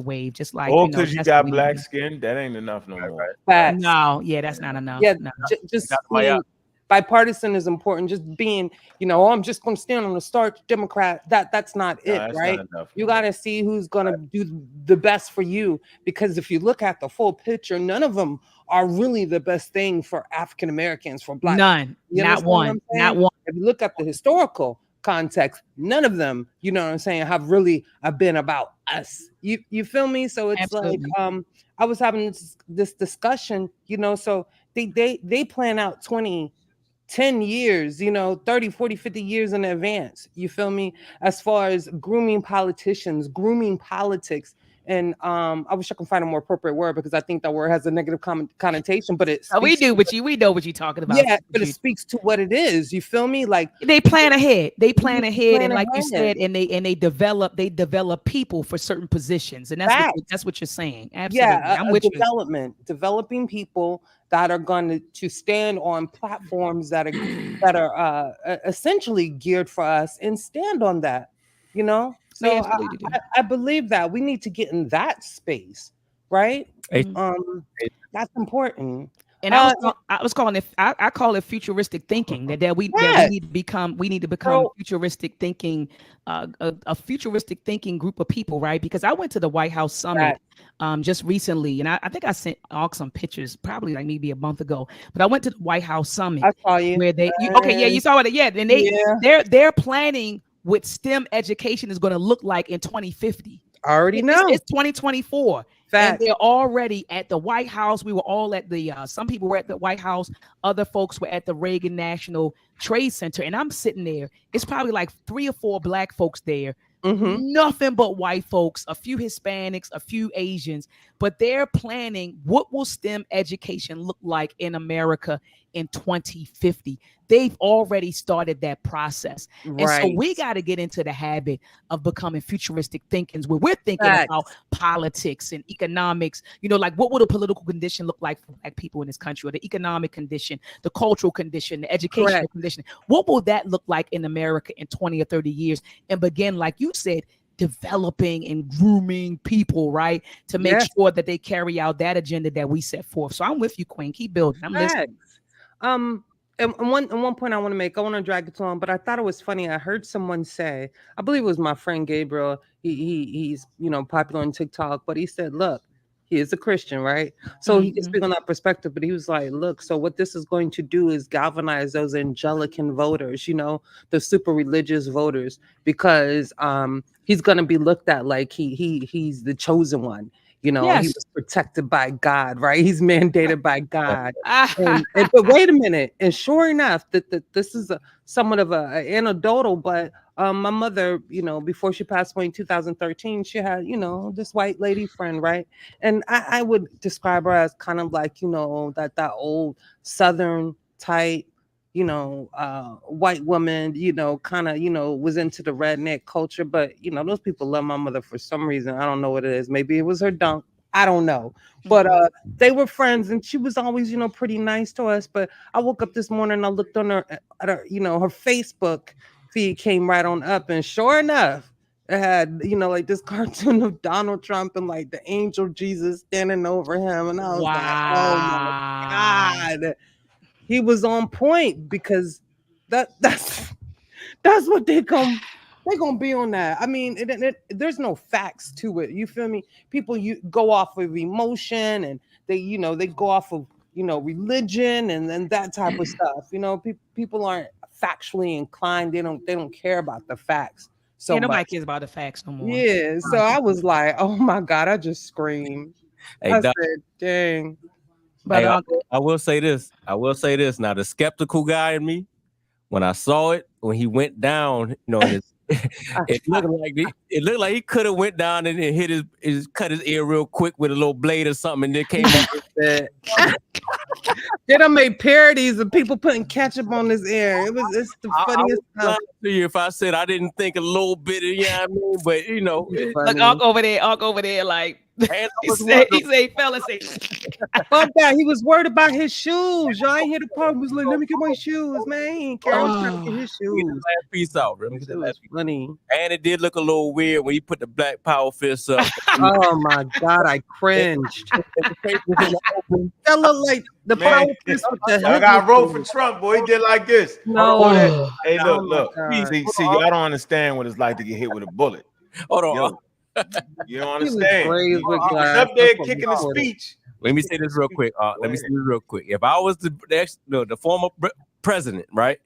wave. Just like, oh, because you got black skin, that ain't enough no more. No, that's not enough. Yeah, just bipartisan is important. Just being, you know, I'm just going to stand on the starch Democrat. That's not it, right? Not enough, you got to see who's going to do the best for you. Because if you look at the full picture, none of them are really the best thing for African Americans, for Black. None, not one. If you look at the historical context, none of them, you know what I'm saying, have been about us. You feel me? So it's like, I was having this discussion, you know, so they plan out 10 years, you know, 30, 40, 50 years in advance. You feel me? As far as grooming politicians, grooming politics. And I wish I could find a more appropriate word, because I think that word has a negative connotation, but it we know what you're talking about. Yeah, but it speaks to what it is. You feel me? Like they plan ahead. And like you said, and they develop people for certain positions. And that's what you're saying. Absolutely. Yeah, I'm with developing people that are going to stand on platforms that are essentially geared for us and stand on that, you know? So I believe that we need to get in that space, right? That's important. And I call it futuristic thinking. That we need to become futuristic thinking, a futuristic thinking group of people, right? Because I went to the White House summit just recently, and I think I sent Ankh some pictures, probably like maybe a month ago. But I went to the White House summit. I saw you. Where you saw it. Yeah, and they're planning what STEM education is going to look like in 2050. I already know. It's 2024. And they're already at the White House. We were all at the, some people were at the White House. Other folks were at the Reagan National Trade Center. And I'm sitting there. It's probably like 3 or 4 Black folks there. Nothing but white folks, a few Hispanics, a few Asians. But they're planning what will STEM education look like in America in 2050. They've already started that process. And so we got to get into the habit of becoming futuristic thinkers, where we're thinking about politics and economics, you know, like what would a political condition look like for Black people in this country, or the economic condition, the cultural condition, the educational condition. What will that look like in America in 20 or 30 years? And begin, like you said, developing and grooming people, right, to make sure that they carry out that agenda that we set forth. So I'm with you, Queen. Keep building. I'm listening. And one point I want to drag it on, but I thought it was funny. I heard someone say, I believe it was my friend Gabriel. He's popular on TikTok, but he said, look, he is a Christian, right? So he can speak on that perspective, but he was like, look, so what this is going to do is galvanize those Anglican voters, the super religious voters, because he's going to be looked at like he's the chosen one. He was protected by God, right? He's mandated by God. But wait a minute. And sure enough, that this is somewhat of an anecdotal, but my mother, before she passed away in 2013, she had, this white lady friend, right? And I would describe her as kind of like, that old Southern type, white woman, kind of, was into the redneck culture. But, those people love my mother for some reason. I don't know what it is. Maybe it was her dunk. I don't know. But they were friends, and she was always, pretty nice to us. But I woke up this morning and I looked on her, at her, her Facebook feed came right on up. And sure enough, it had, like this cartoon of Donald Trump and like the angel Jesus standing over him. And I was like, oh my God. He was on point, because that's what they're gonna be on that. I mean, there's no facts to it. You feel me? People go off of emotion, and they go off of religion and that type of stuff. People aren't factually inclined. They don't care about the facts. So nobody cares about the facts no more. Yeah. So I was like, oh my God, I just screamed. I said, dang. But I will say this. Now, the skeptical guy in me, when I saw it, when he went down, it looked like he could have went down and hit cut his ear real quick with a little blade or something, and then came up and said. They done made parodies of people putting ketchup on his ear. It's the funniest stuff. If I said I didn't think a little bit of, but look, Ankh over there, like he say, fellas, say. Fuck that. He was worried about his shoes. Y'all ain't hear the part. He was like, let me get my shoes, man. He ain't caring to get his shoes. Last piece out, bro. Funny. And it did look a little weird when he put the Black Power fist up. Oh my God, I cringed. That looked like the power fist with the I got rolled for Trump, boy. He did like this. No. Hey, look. See, y'all don't understand what it's like to get hit with a bullet. Hold on. You don't understand. He's up there kicking the speech. Let me say this real quick. If I was the former president, right?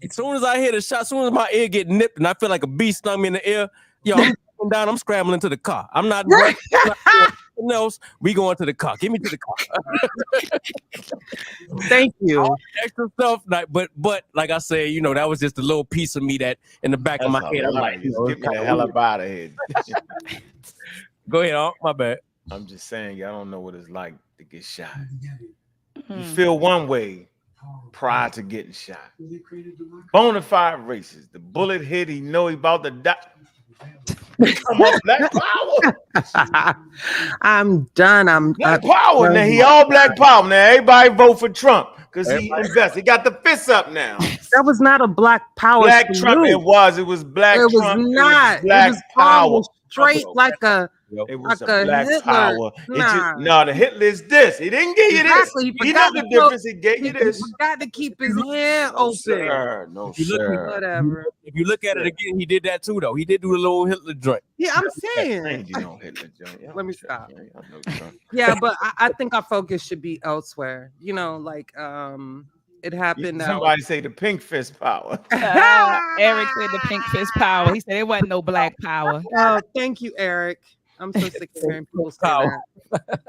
As soon as I hear the shot, as soon as my ear get nipped and I feel like a bee stung me in the ear, I'm down. I'm scrambling to the car. I'm not doing nothing else. We going to the car. Get me to the car. Thank you. Extra stuff, but like I said, that was just a little piece of me that in the back of my head. I'm like, get me the hell up out of here. Go ahead, my bad. I'm just saying, y'all don't know what it's like to get shot. You feel one way prior to getting shot. Bonafide racist. The bullet hit. He know he about to die. Come on, Black Power. I'm done. Black Power. Now he all Black Power. Now everybody vote for Trump because he invested. He got the fists up now. That was not a Black Power. Black Trump. It was Black Trump. It was not. Black it was Power. Straight like a. It was like a Black Hitler. Power. Nah. The Hitler is this. He didn't give you Exactly. this. He know the difference. He gave you this. He got to keep his hand open. Sir. No, sir. Whatever. If you look at it again, he did that too, though. He did do a little Hitler joint. Yeah, I'm saying. Hitler joint. Let me stop. Yeah, but I think our focus should be elsewhere. It happened. Somebody say the pink fist power. Eric said the pink fist power. He said it wasn't no Black Power. Oh, thank you, Eric. I'm so sick of hearing people say that.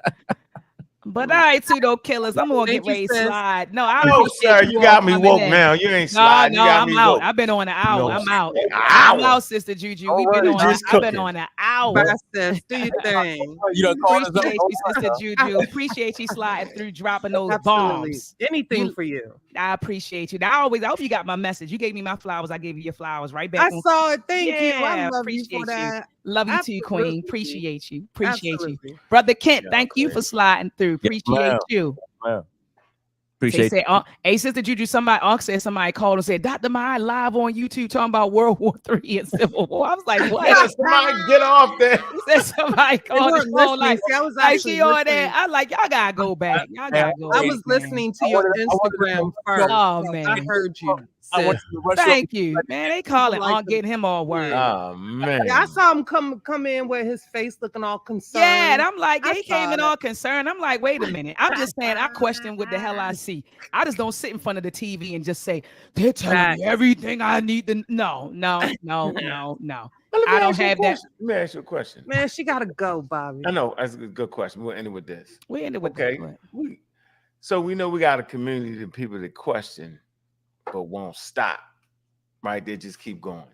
But all right, Pseudo Killas, I'm gonna get ready to slide. No, sir, you got me woke now. You ain't sliding. No, I'm out. I've been on an hour. I'm out. I'm out, Sister Juju. We've been on. I've been on an hour. Do your thing. Appreciate you, Sister Juju. Appreciate you sliding through, dropping those bombs. Anything for you. I appreciate you. I hope you got my message. You gave me my flowers. I gave you your flowers right back. I saw it. Thank you. I love appreciate you for that. Love you too, Queen. Appreciate you. Appreciate you. Brother Kent, thank you for sliding through. Appreciate you. Appreciate said, hey, Sister Juju, Unc said somebody called and said, Dr. Mai live on YouTube talking about World War III and Civil War. I was like, what? Yeah, somebody get off there. He said somebody They called weren't the phone listening. like, See, I was like actually she on there. listening. I like, y'all gotta go back. Y'all gotta go I back, was man. listening to your Instagram first. Oh, so man. I heard you. I want sis. you to rush Thank you, man. They calling like Unc, the- getting him all worried. Oh man. Yeah, I saw him come in with his face looking all concerned. Yeah, and I'm like, yeah, I he came saw in that. all concerned. I'm like, wait a minute. I'm just saying, I question what the hell I see. I just don't sit in front of the TV and just say, they're telling me everything I need to. No. Well, let I me don't ask you a have that. question. Let me ask you a question. Man, she gotta go, Bobby. I know that's a good question. We'll end it with this. We ended with Okay. that. So we know we got a community of people that question but won't stop. Right? They just keep going.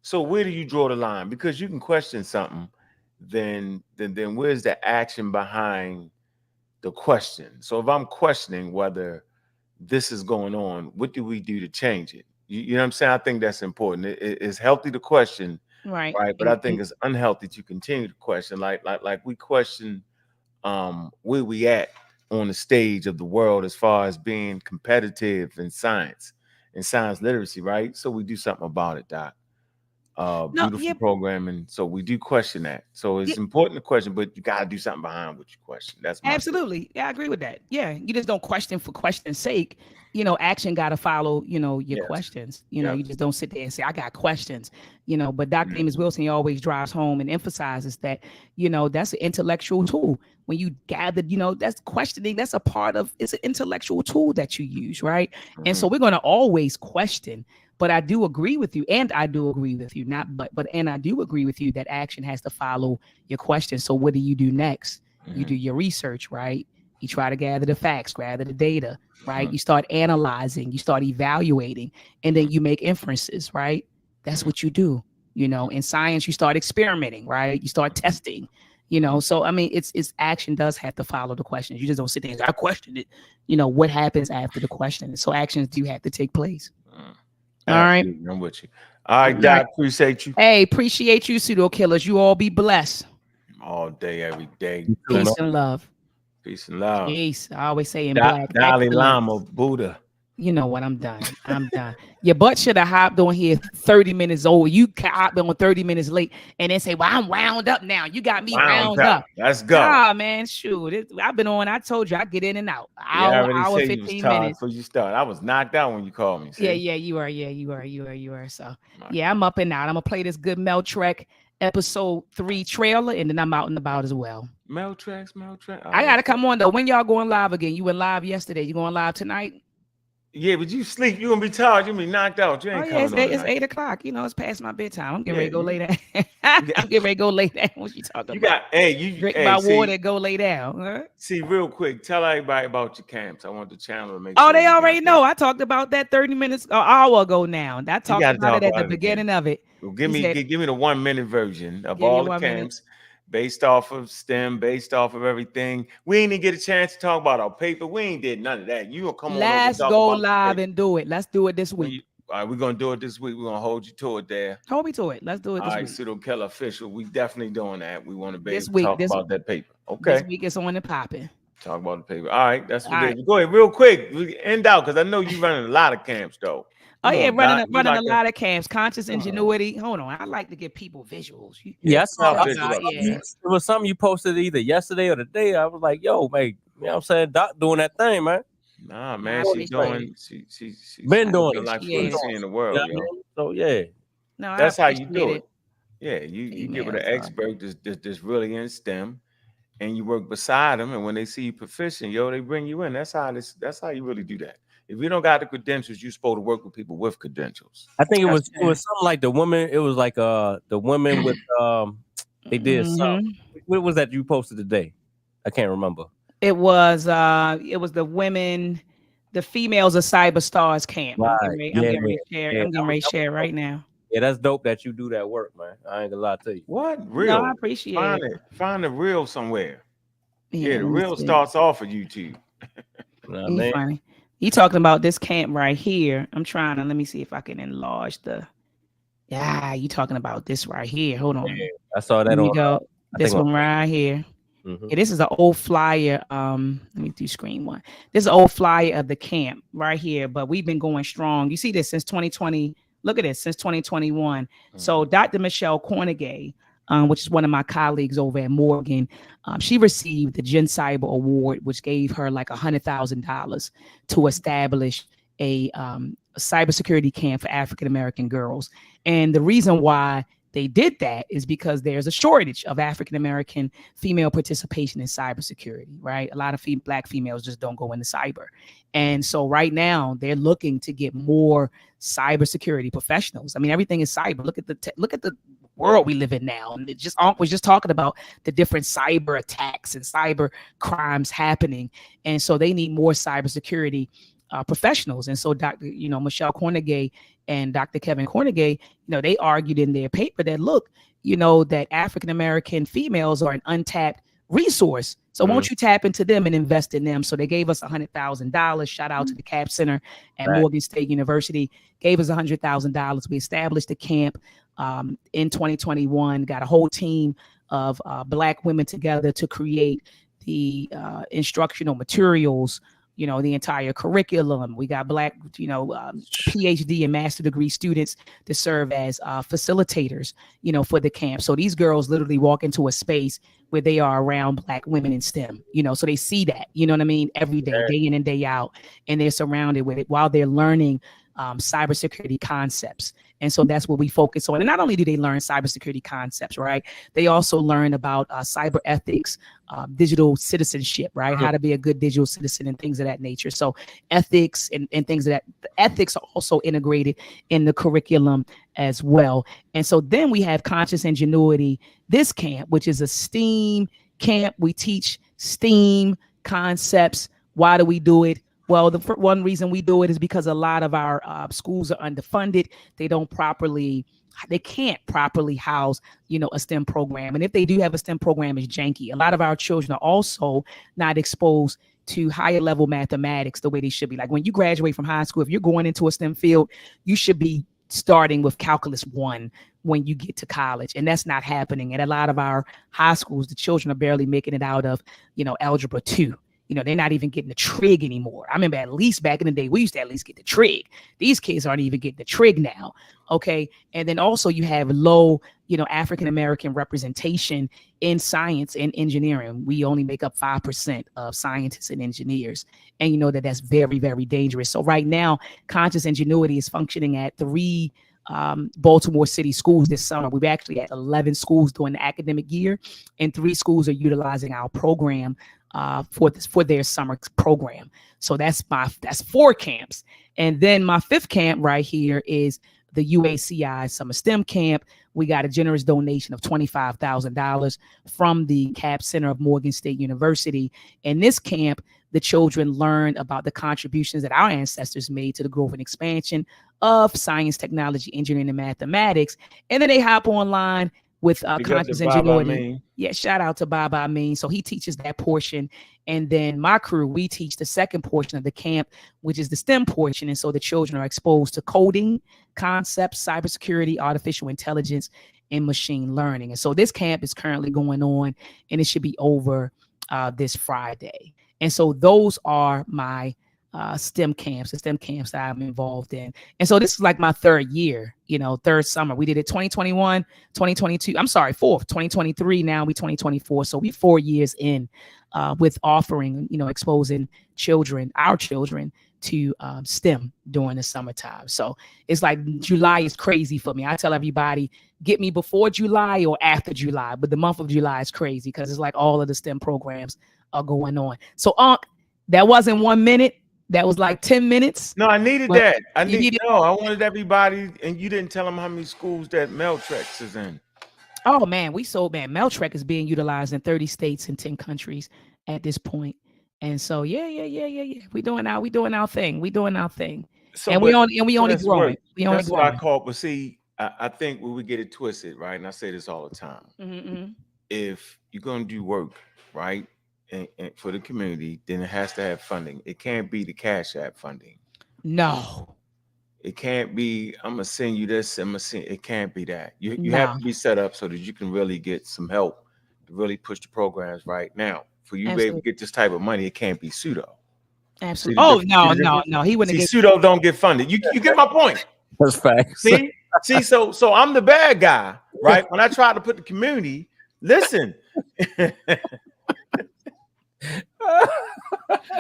So where do you draw the line? Because you can question something, then where's the action behind the question? So if I'm questioning whether this is going on, what do we do to change it? You know what I'm saying? I think that's important. It's healthy to question, Right. but I think it's unhealthy to continue to question. Like we question where we at on the stage of the world as far as being competitive in science and science literacy, right? So we do something about it, Doc. Beautiful programming. So we do question that. So it's important to question, but you got to do something behind what you question. That's my absolutely. Yeah, I agree with that. Yeah, you just don't question for question's sake. You know, action got to follow, you know, your questions. You know, you just don't sit there and say, I got questions, you know, but Dr. Amos Wilson always drives home and emphasizes that, you know, that's an intellectual tool. When you gather, you know, that's questioning, that's a part of, it's an intellectual tool that you use, right? And so we're going to always question. But I do agree with you, and I do agree with you, and I do agree with you that action has to follow your question. So what do you do next? You do your research, right? You try to gather the facts, gather the data, right? You start analyzing, you start evaluating, and then you make inferences, right? That's what you do. You know, in science, you start experimenting, right? You start testing, you know. So I mean, it's action does have to follow the questions. You just don't sit there and say, I questioned it. You know, what happens after the question? So actions do have to take place. All right. I'm with you. All right, Doc. Appreciate you. Hey, appreciate you, Pseudo Killers. You all be blessed. All day, every day. Peace and love. Peace and love. Peace. I always say in black. Dalai Lama, Buddha. You know what? I'm done. I'm done. Your butt should have hopped on here 30 minutes old. You hopped on 30 minutes late and then say, well, I'm wound up now. You got me wound up. Let's go. Ah, man, shoot. I've been on. I told you I get in and out. Hour 15 minutes. Before you start. I was knocked out when you called me. See? Yeah, you are. Yeah, you are. So, yeah, I'm up and out. I'm going to play this good Mel Trek episode 3 trailer, and then I'm out and about as well. Mel Trek. I got to come on, though. When y'all going live again? You went live yesterday. You going live tonight? Yeah, but you sleep. You're going to be tired. You're going to be knocked out. You ain't coming it's 8 o'clock. You know, it's past my bedtime. I'm getting ready to go lay down. I'm getting ready to go lay down. What you talking about? You drink my water and go lay down. Huh? See, real quick, tell everybody about your camps. I want the channel to make sure. Oh, they already know. I talked about that 30 minutes, an hour ago now. I talked about it at the beginning of it. Well, give me the 1-minute version of all the camps. Based off of STEM, based off of everything. We ain't even get a chance to talk about our paper. We ain't did none of that. You will come on. Let's go live and do it. Let's do it this week. All right, we're gonna do it this week. We're gonna hold you to it there. Hold me to it. Let's do it this week. All right, Pseudo Killer official. We definitely doing that. We want to be this able week, to talk about that paper. Okay. This week is on and popping. Talk about the paper. All right, that's what it is. Go ahead, real quick. We end out because I know you running a lot of camps though. Running a lot of camps. Conscious ingenuity. Hold on, I like to give people visuals. I saw it was something you posted either yesterday or today. I was like, yo, man, you know what I'm saying? Doc doing that thing, man. Nah, man, she's doing. She's been doing it. Like in the world, yo. So yeah, no, that's how you do it. Yeah, you get with an expert that's really in STEM, and you work beside them. And when they see you proficient, they bring you in. That's how you really do that. If you don't got the credentials, you're supposed to work with people with credentials. I think it was something like the woman. It was like the women with they did something. What was that you posted today? I can't remember. It was the women, the females of Cyber Stars camp. Right. I'm getting ready to share right now. Yeah, that's dope that you do that work, man. I ain't gonna lie to you. What real? No, I appreciate it. Find the real somewhere. Yeah, the real starts off of YouTube. Funny. You talking about this camp right here? I'm trying to let me see if I can enlarge the. Yeah, you talking about this right here? Hold on. Yeah, I saw that. Here we go. This one right here. Yeah, this is an old flyer. Let me do screen one. This is an old flyer of the camp right here, but we've been going strong. You see this since 2020. Look at this, since 2021. So Dr. Michelle Cornegay, which is one of my colleagues over at Morgan, she received the Gen Cyber Award, which gave her like $100,000 to establish a cybersecurity camp for African American girls. And the reason why they did that is because there's a shortage of African American female participation in cybersecurity, right? A lot of Black females just don't go into cyber. And so right now they're looking to get more cybersecurity professionals. I mean, everything is cyber. Look at the world we live in now. And it just Ankh was just talking about the different cyber attacks and cyber crimes happening. And so they need more cybersecurity professionals. And so Dr. Michelle Cornegay and Dr. Kevin Cornegay, they argued in their paper that, look, that African American females are an untapped resource. So won't you tap into them and invest in them? So they gave us $100,000. Shout out to the CAP Center at Morgan State University. Gave us $100,000. We established a camp in 2021. Got a whole team of Black women together to create the instructional materials, the entire curriculum. We got Black, PhD and master degree students to serve as facilitators, for the camp. So these girls literally walk into a space where they are around Black women in STEM, so they see that, every day, day in and day out, and they're surrounded with it while they're learning cybersecurity concepts. And so that's what we focus on. And not only do they learn cybersecurity concepts, right? They also learn about cyber ethics, digital citizenship, right? How to be a good digital citizen and things of that nature. So ethics and things of that. The ethics are also integrated in the curriculum as well. And so then we have Conscious Ingenuity, this camp, which is a STEAM camp. We teach STEAM concepts. Why do we do it? Well, the one reason we do it is because a lot of our schools are underfunded. They can't properly house, a STEM program. And if they do have a STEM program, it's janky. A lot of our children are also not exposed to higher level mathematics the way they should be. Like when you graduate from high school, if you're going into a STEM field, you should be starting with calculus 1 when you get to college. And that's not happening. At a lot of our high schools, the children are barely making it out of, algebra 2. They're not even getting the trig anymore. I remember at least back in the day, we used to at least get the trig. These kids aren't even getting the trig now. Okay. And then also you have low, African-American representation in science and engineering. We only make up 5% of scientists and engineers. And that's very, very dangerous. So right now, Conscious Ingenuity is functioning at 3 Baltimore City schools this summer. We've actually had 11 schools during the academic year, and 3 schools are utilizing our program for their summer program. So that's 4 camps. And then my 5th camp right here is the UACI Summer STEM Camp. We got a generous donation of $25,000 from the CAP Center of Morgan State University. In this camp, the children learn about the contributions that our ancestors made to the growth and expansion of science, technology, engineering, and mathematics. And then they hop online with Conscious Ingenuity. Yeah, shout out to Baba Amin. So he teaches that portion. And then my crew, we teach the second portion of the camp, which is the STEM portion. And so the children are exposed to coding, concepts, cybersecurity, artificial intelligence, and machine learning. And so this camp is currently going on, and it should be over this Friday. And so those are my STEM camps, the STEM camps that I'm involved in. And so this is like my 3rd year, 3rd summer. We did it 2021, 2022. I'm sorry, 4th, 2023. Now we 2024. So we 4 years in with offering, exposing our children to STEM during the summertime. So it's like July is crazy for me. I tell everybody, get me before July or after July. But the month of July is crazy because it's like all of the STEM programs are going on. So Ankh, that wasn't 1 minute. That was like 10 minutes. No, I needed that. I wanted everybody, and you didn't tell them how many schools that Meltrex is in. Oh man, Meltrek is being utilized in 30 states and 10 countries at this point. And so yeah. We doing our thing. So, and we only growing. That's what I call. But see, I think when we get it twisted, right? And I say this all the time. Mm-hmm. If you're gonna do work, right? And for the community, then it has to have funding. It can't be the Cash App funding. No. It can't be, I'm gonna send you this, it can't be that. You have to be set up so that you can really get some help really push the programs right now. For you to be able Absolutely. to get this type of money, it can't be pseudo. Absolutely. See the Oh difference? no, See the no, difference? no. He wouldn't See, have pseudo don't get funded. You get my point. That's facts. See, so I'm the bad guy, right? When I try to put the community, listen.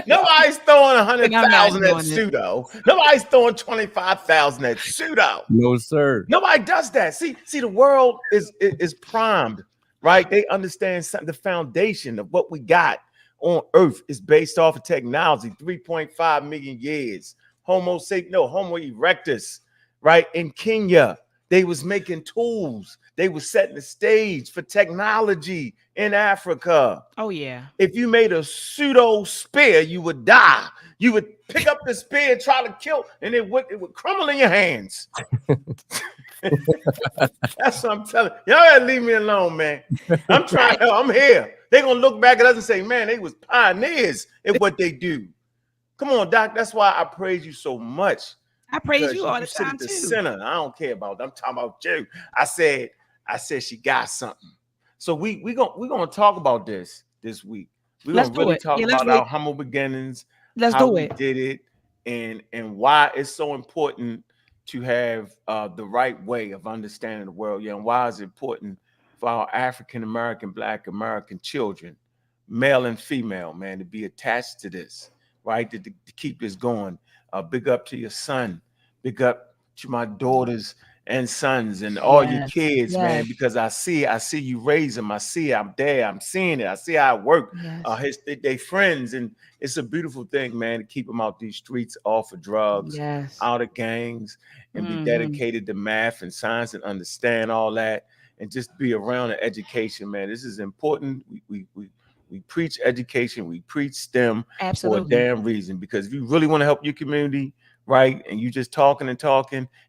Nobody's throwing 100,000 at pseudo. Nobody's throwing 25,000 at pseudo. No, sir. Nobody does that. See, the world is primed, right? They understand the foundation of what we got on Earth is based off of technology. 3.5 million years. Homo erectus, right? In Kenya, they was making tools. They was setting the stage for technology in Africa. Oh yeah. If you made a pseudo spear, you would die. You would pick up the spear and try to kill, and it would crumble in your hands. That's what I'm telling you. Y'all gotta leave me alone, man. I'm trying to help. I'm here. They're gonna look back at us and say, man, they was pioneers in what they do. Come on, Doc. That's why I praise you so much. I praise you all the sit time at the too. center. I don't care about that. I'm talking about you. I said she got something. So we gonna talk about this week. We're gonna really talk about our humble beginnings, how we did it, and why it's so important to have the right way of understanding the world. Yeah, and why it's important for our African American, Black American children, male and female, man, to be attached to this, right? To keep this going. Big up to your son. Big up to my daughters and sons and all your kids, man, because I see you raise them. I see I'm there. I'm seeing it. I see how it work. They friends, and it's a beautiful thing, man, to keep them out these streets, off of drugs, out of gangs, and be dedicated to math and science and understand all that, and just be around the education, man. This is important. We preach education. We preach STEM for a damn reason, because if you really want to help your community, right, and you just talking and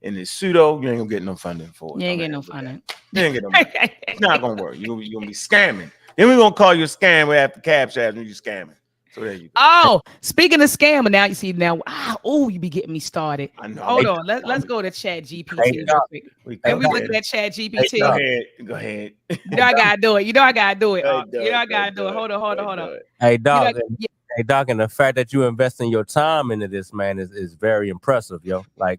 it's pseudo, you ain't gonna get no funding for it. You ain't getting no funding. You ain't getting no money. It's not gonna work. You're gonna be scamming. Then we're gonna call you a scam after caps after you scamming. So there you go. Oh, speaking of scamming, now you see you be getting me started. I know. Hold on, let's go to Chat GPT. And we look at Chat GPT. Go ahead. You know I gotta do it. I gotta do it. Hold on. Hey, dog. Hey, Doc, and the fact that you invest in your time into this, man, is very impressive, yo. Like,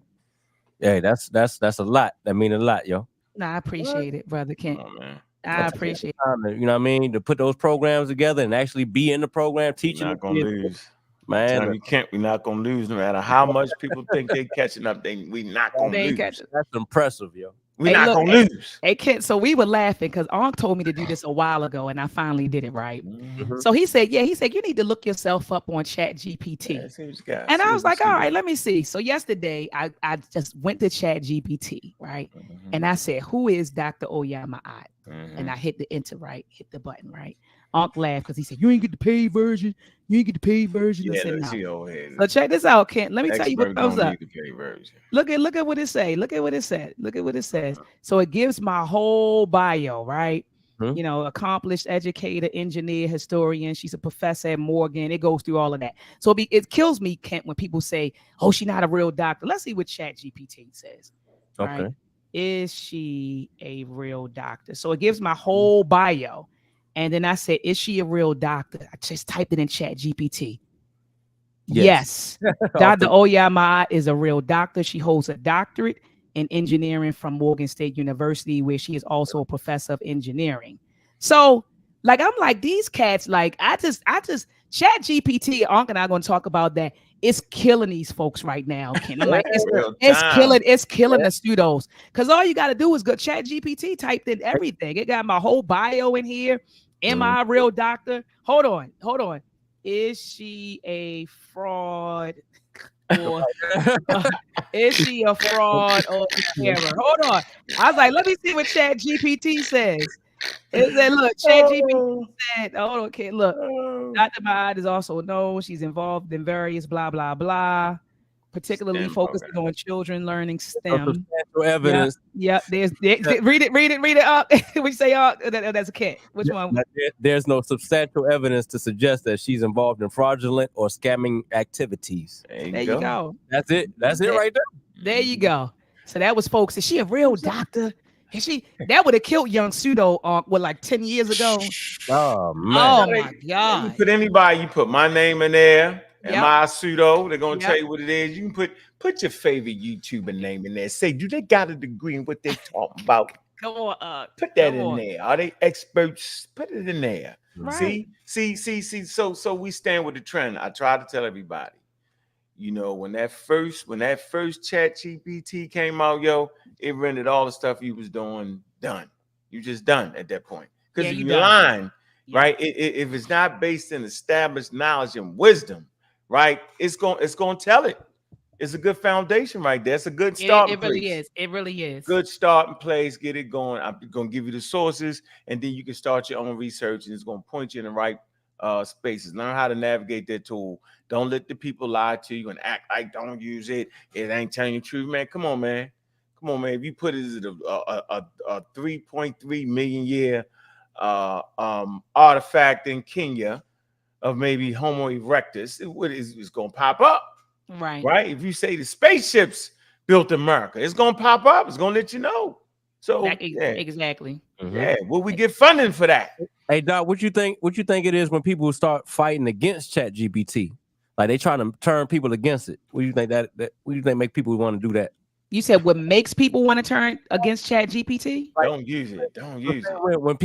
hey, that's a lot. That mean a lot, yo. Nah, I appreciate it, brother Kent. Oh, man. I appreciate it. You know what I mean? To put those programs together and actually be in the program, teaching. We're not gonna lose, man. We're not gonna lose, no matter how much people think they catching up. We not gonna lose. That's impressive, yo. We're not gonna lose. Hey, Kent, so we were laughing because Ankh told me to do this a while ago, and I finally did it, right? Mm-hmm. So he said, you need to look yourself up on Chat GPT. And I was like, all right, let me see. So yesterday, I just went to Chat GPT, right? Mm-hmm. And I said, who is Dr. Oyama Ott? Mm-hmm. And I hit the enter, right? Hit the button, right? Ankh laughed because he said, you ain't get the paid version. I said, no. So check this out, Kent. Let me tell you what comes up. Look at what it say. Look at what it says. So it gives my whole bio, right? You know, accomplished educator, engineer, historian. She's a professor at Morgan. It goes through all of that. So it kills me, Kent, when people say, oh, she's not a real doctor. Let's see what Chat GPT says. Okay. Right? Is she a real doctor? So it gives my whole bio. And then I said, is she a real doctor? I just typed it in Chat GPT. Yes. Dr. Oyama is a real doctor. She holds a doctorate in engineering from Morgan State University, where she is also a professor of engineering. So, like, I'm like, these cats, like, I just Chat GPT, Ankh and I are going to talk about that. It's killing these folks right now. Ken. I'm like, it's killing the pseudos. Because all you got to do is go Chat GPT typed in everything. It got my whole bio in here. Am I a real doctor? Hold on. Is she a fraud? Or is she a fraud or a scammer? Hold on. I was like, let me see what Chat GPT says. It said, look, Chat GPT said, hold on, okay, look. Dr. Maad is also known. She's involved in various blah, blah, blah, particularly STEM focusing on children learning STEM. Substantial evidence. Yeah. Read it up. We say, that's a cat. Which one? There's no substantial evidence to suggest that she's involved in fraudulent or scamming activities. There you go. That's it. That's it right there. There you go. So that was folks. Is she a real doctor? That would have killed young Pseudo like 10 years ago. Oh man. Oh my You God. put anybody, you put my name in there, and Yep. my Pseudo, they're gonna Yep. tell you what it is. You can put your favorite YouTuber name in there. Say, do they got a degree in what they talking about? Come on, Put that come in on. there. Are they experts? Put it in there. Right. See. So we stand with the trend. I try to tell everybody, you know, when that first chat GPT came out, yo, it rendered all the stuff you was doing done. You just done at that point. Because Yeah, you you're done. lying, Yeah. right? If it's not based in established knowledge and wisdom, right? It's gonna tell it. It's a good foundation right there. It's a good start. It really is. It really is. Good starting place. Get it going. I'm gonna give you the sources, and then you can start your own research, and it's gonna point you in the right spaces. Learn how to navigate that tool. Don't let the people lie to you and act like don't use it. It ain't telling you the truth, man. Come on, man. If you put it as a 3.3 million year artifact in Kenya of maybe Homo erectus, it's gonna pop up. Right. If you say the spaceships built America, it's gonna pop up. It's gonna let you know. So exactly. Yeah. Will we get funding for that? Hey Doc, what you think it is when people start fighting against ChatGPT? Like they trying to turn people against it. What do you think what do you think make people want to do that? You said what makes people want to turn against ChatGPT? Don't use it. Don't use it. When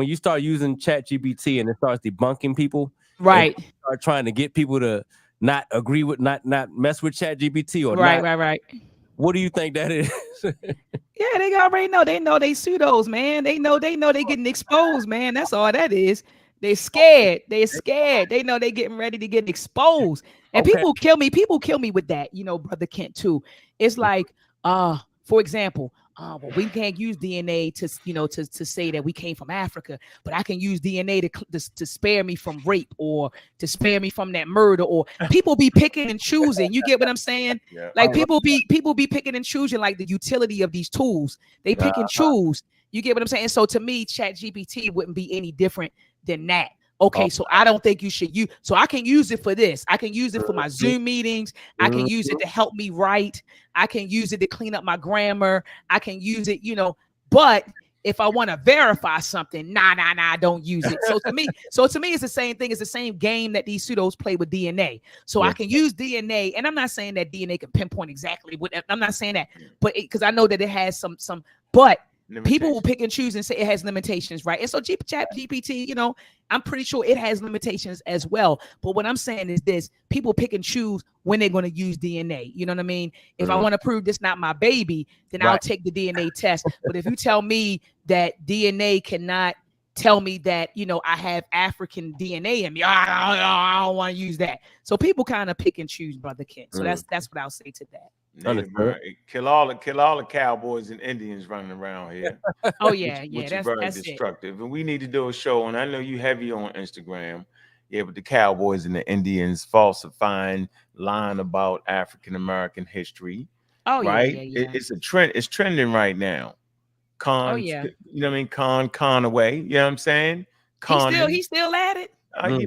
you start using ChatGPT and it starts debunking people, right? Start trying to get people to not agree with, not mess with ChatGPT or right. What do you think that is? Yeah, they already know. They know they pseudos, man. They know they getting exposed, man. That's all that is. They're scared. They're scared. They know they getting ready to get exposed. And people kill me. People kill me with that, Brother Kent, too. It's like, for example, well, we can't use DNA to say that we came from Africa, but I can use DNA to spare me from rape or to spare me from that murder. Or people be picking and choosing. You get what I'm saying? Yeah. Like people be picking and choosing like the utility of these tools. They pick and choose. You get what I'm saying? So to me, ChatGPT wouldn't be any different than that. Okay, so I don't think you should use. So I can use it for this. I can use it for my Zoom meetings. I can use it to help me write. I can use it to clean up my grammar. I can use it, But if I want to verify something, nah, don't use it. So to me, it's the same thing. It's the same game that these pseudos play with DNA. So I can use DNA, and I'm not saying that DNA can pinpoint exactly what. I'm not saying that, but because I know that it has some, but. People will pick and choose and say it has limitations, right? And so ChatGPT, I'm pretty sure it has limitations as well. But what I'm saying is this: people pick and choose when they're going to use DNA. You know what I mean? If I want to prove this not my baby, then I'll take the DNA test. But if you tell me that DNA cannot tell me that I have African DNA in me, I don't want to use that. So people kind of pick and choose, Brother Kent. So that's what I'll say to that. Kill all the cowboys and Indians running around here. Oh yeah, which is very destructive. And we need to do a show. And I know you heavy on Instagram. Yeah, but the cowboys and the Indians falsifying, lying about African American history. Oh right? Yeah. It's a trend. It's trending right now. You know what I mean? Conaway. You know what I'm saying? He's still at it.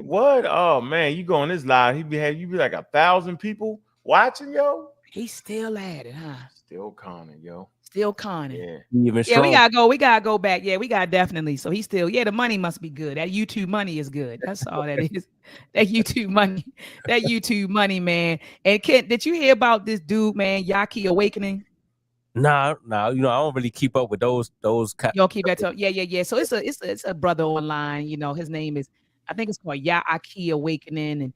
What? Oh man, you go on this live. You be like 1,000 people watching, yo. He's still at it, huh? Still conning, yo. Still conning. Yeah. We gotta go back. Yeah, we got definitely. So he's still. Yeah, the money must be good. That YouTube money is good. That's all that is. That YouTube money, man. And Kent, did you hear about this dude, man? Yaki Awakening. No, I don't really keep up with those. You don't keep that. Yeah. So it's a brother online. His name is. I think it's called Yaki Awakening, and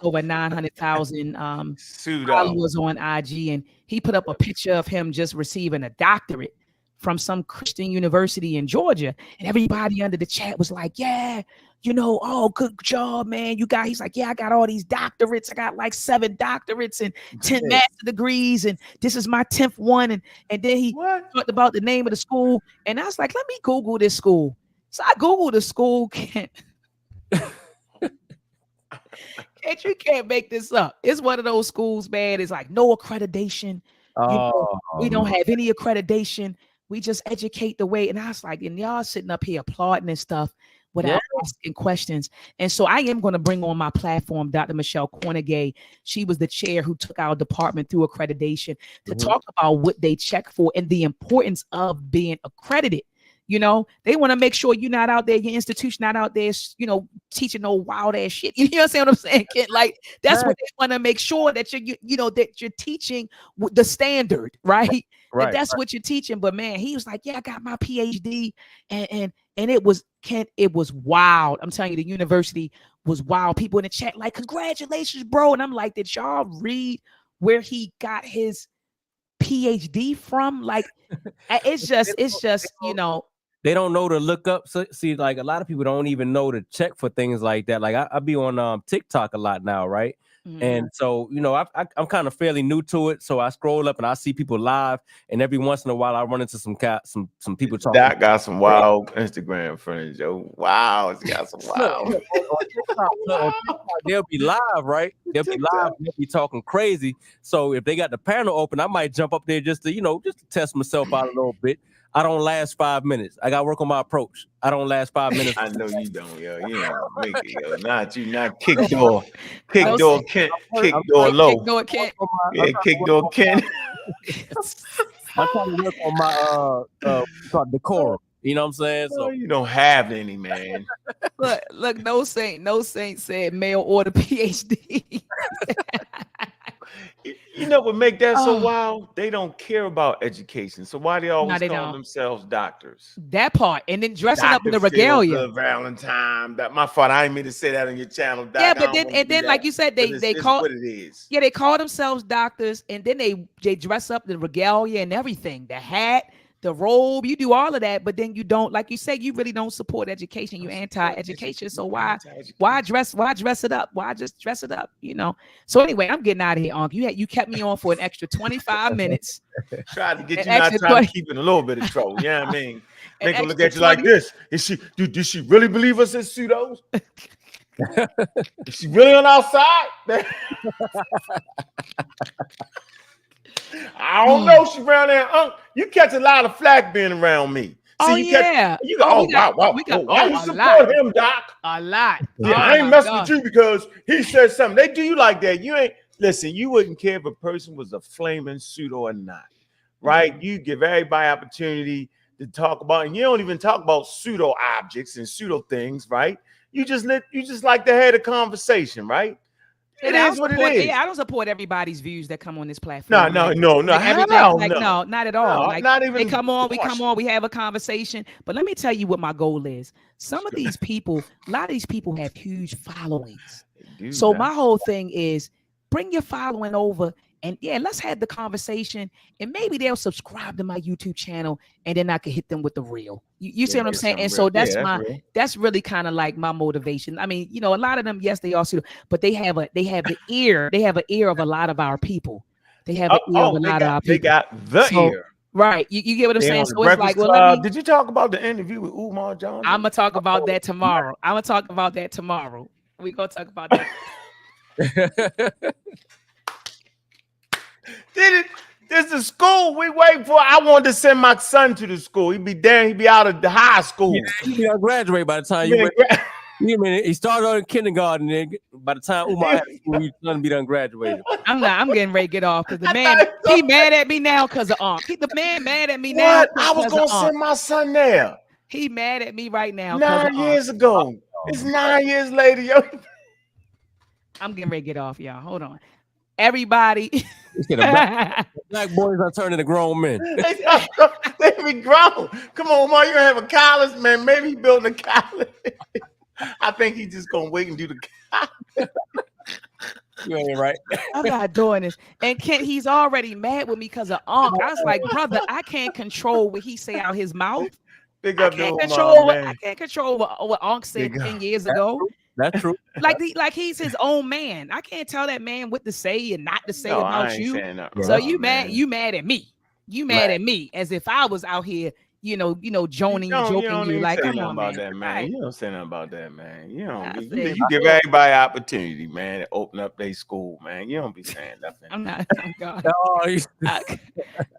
over 900,000 followers on IG, and he put up a picture of him just receiving a doctorate from some Christian university in Georgia, and everybody under the chat was like, "Yeah, oh, good job, man! He's like, "Yeah, I got all these doctorates. I got like 7 doctorates and 10 master degrees, and this is my 10th one." And then he talked about the name of the school, and I was like, "Let me Google this school." So I Googled the school. You can't make this up. It's one of those schools, man. It's like no accreditation. We don't have any accreditation. We just educate the way. And I was like, and y'all sitting up here applauding and stuff. without asking questions. And so I am going to bring on my platform Dr. Michelle Cornegay. She was the chair who took our department through accreditation to talk about what they check for and the importance of being accredited. You know, they want to make sure you're not out there, your institution not out there, you know, teaching no wild ass shit. You know what I'm saying? Like, that's what they want to make sure that you know, that you're teaching the standard, right? And that's what you're teaching. But man, he was like, yeah, I got my PhD. And it was wild. I'm telling you, the university was wild. People in the chat like, congratulations, bro. And I'm like, did y'all read where he got his PhD from? Like, it's just, you know. They don't know to look up. So, see, like a lot of people don't even know to check for things like that. Like I be on TikTok a lot now, right? And so, you know, I'm kind of fairly new to it. So I scroll up and I see people live, and every once in a while I run into some people talking. That got some wild Instagram friends, yo. Wow, it's got some wild. They'll be live, right? They'll be live. They'll be talking crazy. So if they got the panel open, I might jump up there just to test myself out a little bit. I don't last 5 minutes. I got to work on my approach. I don't last 5 minutes. I know you don't, yo. You ain't gonna make it, yo. Not kick door low. Kick door Kent. Yeah, kick door Kent. I'm trying to work on my decorum. You know what I'm saying? So you don't have any, man. Look, no saint said male order PhD. You know what make that so wild? They don't care about education. So why they always call themselves doctors? That part, and then dressing up in the regalia. Valentine. That my fault. I didn't mean to say that on your channel. Doc. Yeah, but then like you said, they call what it is. Yeah, they call themselves doctors, and then they dress up the regalia and everything, the hat, the robe. You do all of that, but then you don't, like you say, you really don't support education. You're anti-education. So why dress it up? Why just dress it up? You know. So anyway, I'm getting out of here, Ankh. You kept me on for an extra 25 minutes. Tried to get you not trying to keep in a little bit of trouble. You know what I mean? Make them look at you like this. Did she really believe us as pseudos? Is she really on our side? I don't know. She around there. You catch a lot of flack being around me. See, you go, wow. Why you support him, Doc? A lot. Yeah, I ain't messing with you because he said something. They do you like that. You ain't listen. You wouldn't care if a person was a flaming pseudo or not, right? You give everybody opportunity to talk about, and you don't even talk about pseudo objects and pseudo things, right? You just like to have a conversation, right? It is what it is. Yeah, I don't support everybody's views that come on this platform. No. No, not at all. No, not even. They come on, we have a conversation. But let me tell you what my goal is. Some of these people, a lot of these people have huge followings. So my whole thing is bring your following over, and let's have the conversation, and maybe they'll subscribe to my YouTube channel, and then I can hit them with the real. You see what I'm saying? And so that's really kind of like my motivation. I mean, a lot of them, yes, they also, but they have the ear of a lot of our people. They have an ear of a lot of our people. They got the ear. Right. You get what I'm saying? So it's like, well, did you talk about the interview with Umar Johnson? I'm going to talk about that tomorrow. We're going to talk about that. This is the school we wait for. I wanted to send my son to the school. He'd be there. He'd be out of the high school. He'd be graduate by the time he started out in kindergarten. Then by the time Umar had school, he's gonna be done graduated. I'm getting ready to get off because the man he mad at me now because of Ankh. The man mad at me now. I was gonna send my son there. He mad at me right now. 9 years ago. It's 9 years later, yo. I'm getting ready to get off, y'all. Hold on. Everybody. Black boys are turning to grown men. They be grown. Come on, Mark, you gonna have a college, man. Maybe he building a college. I think he's just gonna wait and do the college. You ain't right. I'm not doing this. And Kent, he's already mad with me because of Ankh. I was like, brother, I can't control what he say out his mouth. I can't control what Ankh said 10 years ago. That's true. Like he's his own man. I can't tell that man what to say and not to say about you. So you mad at me. You mad at me as if I was out here joning you, joking you. Like, come on, about man. that, man. You don't say nothing about that, man. You I give everybody opportunity, man, to open up their school, man. You don't be saying nothing. I'm God. Oh,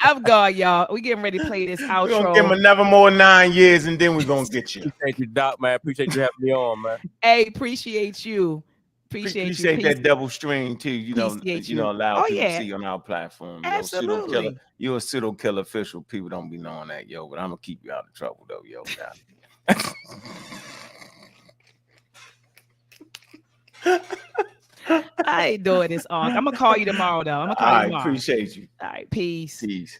I'm God, y'all. We getting ready to play this outro. We're gonna give them another more 9 years, and then we're gonna get you. Appreciate you, Doc, man. Appreciate you having me on, man. Hey, appreciate you. Appreciate that double stream too. Allow people to see on our platform. Absolutely. You're a pseudo killer official. People don't be knowing that, yo. But I'm gonna keep you out of trouble, though, yo. I ain't doing this, Ankh. I'm gonna call you tomorrow, though. I'm gonna call you tomorrow. Appreciate you. All right, peace. Peace.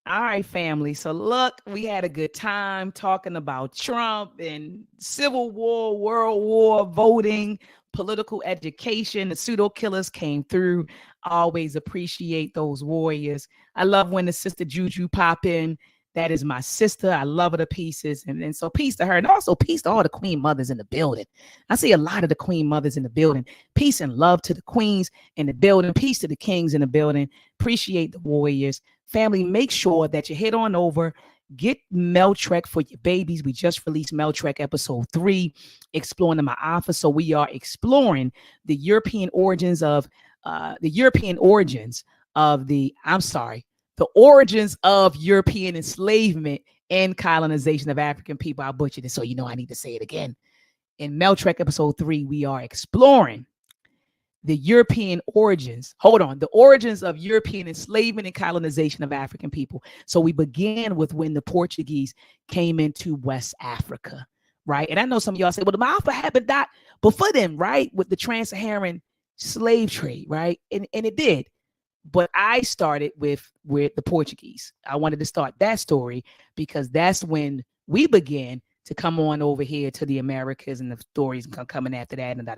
All right, family. So look, we had a good time talking about Trump and Civil War, World War, voting, political education. The Pseudo Killas came through. I always appreciate those warriors. I love when the sister Juju pop in. That is my sister. I love her to pieces. And so peace to her. And also peace to all the queen mothers in the building. I see a lot of the queen mothers in the building. Peace and love to the queens in the building. Peace to the kings in the building. Appreciate the warriors. Family, make sure that you head on over, get Meltrek for your babies. We just released Meltrek episode 3, exploring the Ma'afa. So we are exploring the European origins of European enslavement and colonization of African people. I butchered it, so I need to say it again. In Meltrek episode 3, we are exploring the origins of European enslavement and colonization of African people. So we began with when the Portuguese came into West Africa, right? And I know some of y'all say, well, the Ma'afa happened before them, right? With the trans-Saharan slave trade, right? And it did. But I started with the Portuguese. I wanted to start that story because that's when we began to come on over here to the Americas, and the stories coming after that. And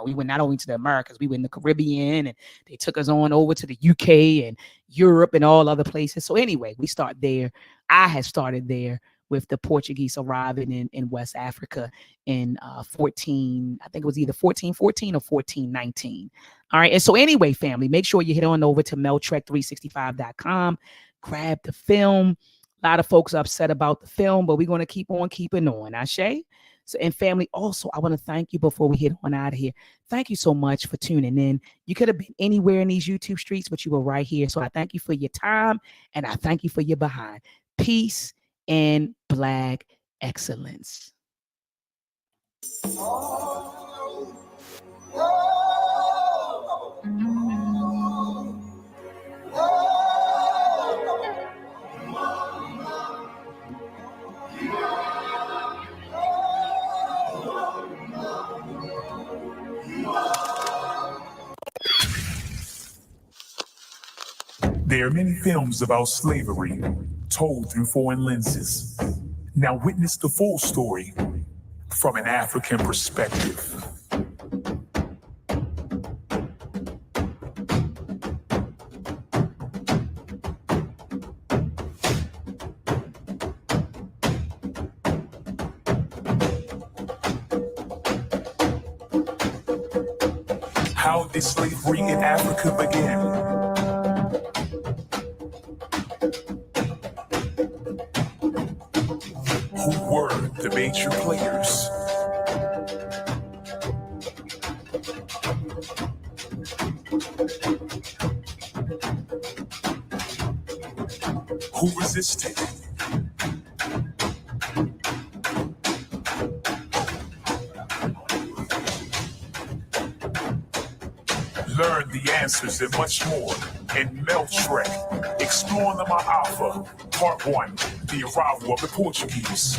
we went not only to the Americas, we went in the Caribbean, and they took us on over to the UK and Europe and all other places. So anyway, we start there. I had started there with the Portuguese arriving in West Africa in I think it was either 1414 or 1419. All right. And so anyway, family, make sure you head on over to meltrek365.com, grab the film. A lot of folks are upset about the film, but we're going to keep on keeping on. Ashe? So, and family, also, I want to thank you before we head on out of here. Thank you so much for tuning in. You could have been anywhere in these YouTube streets, but you were right here. So I thank you for your time, and I thank you for your behind. Peace and Black excellence. There are many films about slavery told through foreign lenses. Now witness the full story from an African perspective. How did slavery in Africa begin? Who were the major players? Who resisted? Learn the answers and much more in Meltrek, Exploring the Ma'afa, Part 1, The Arrival of the Portuguese.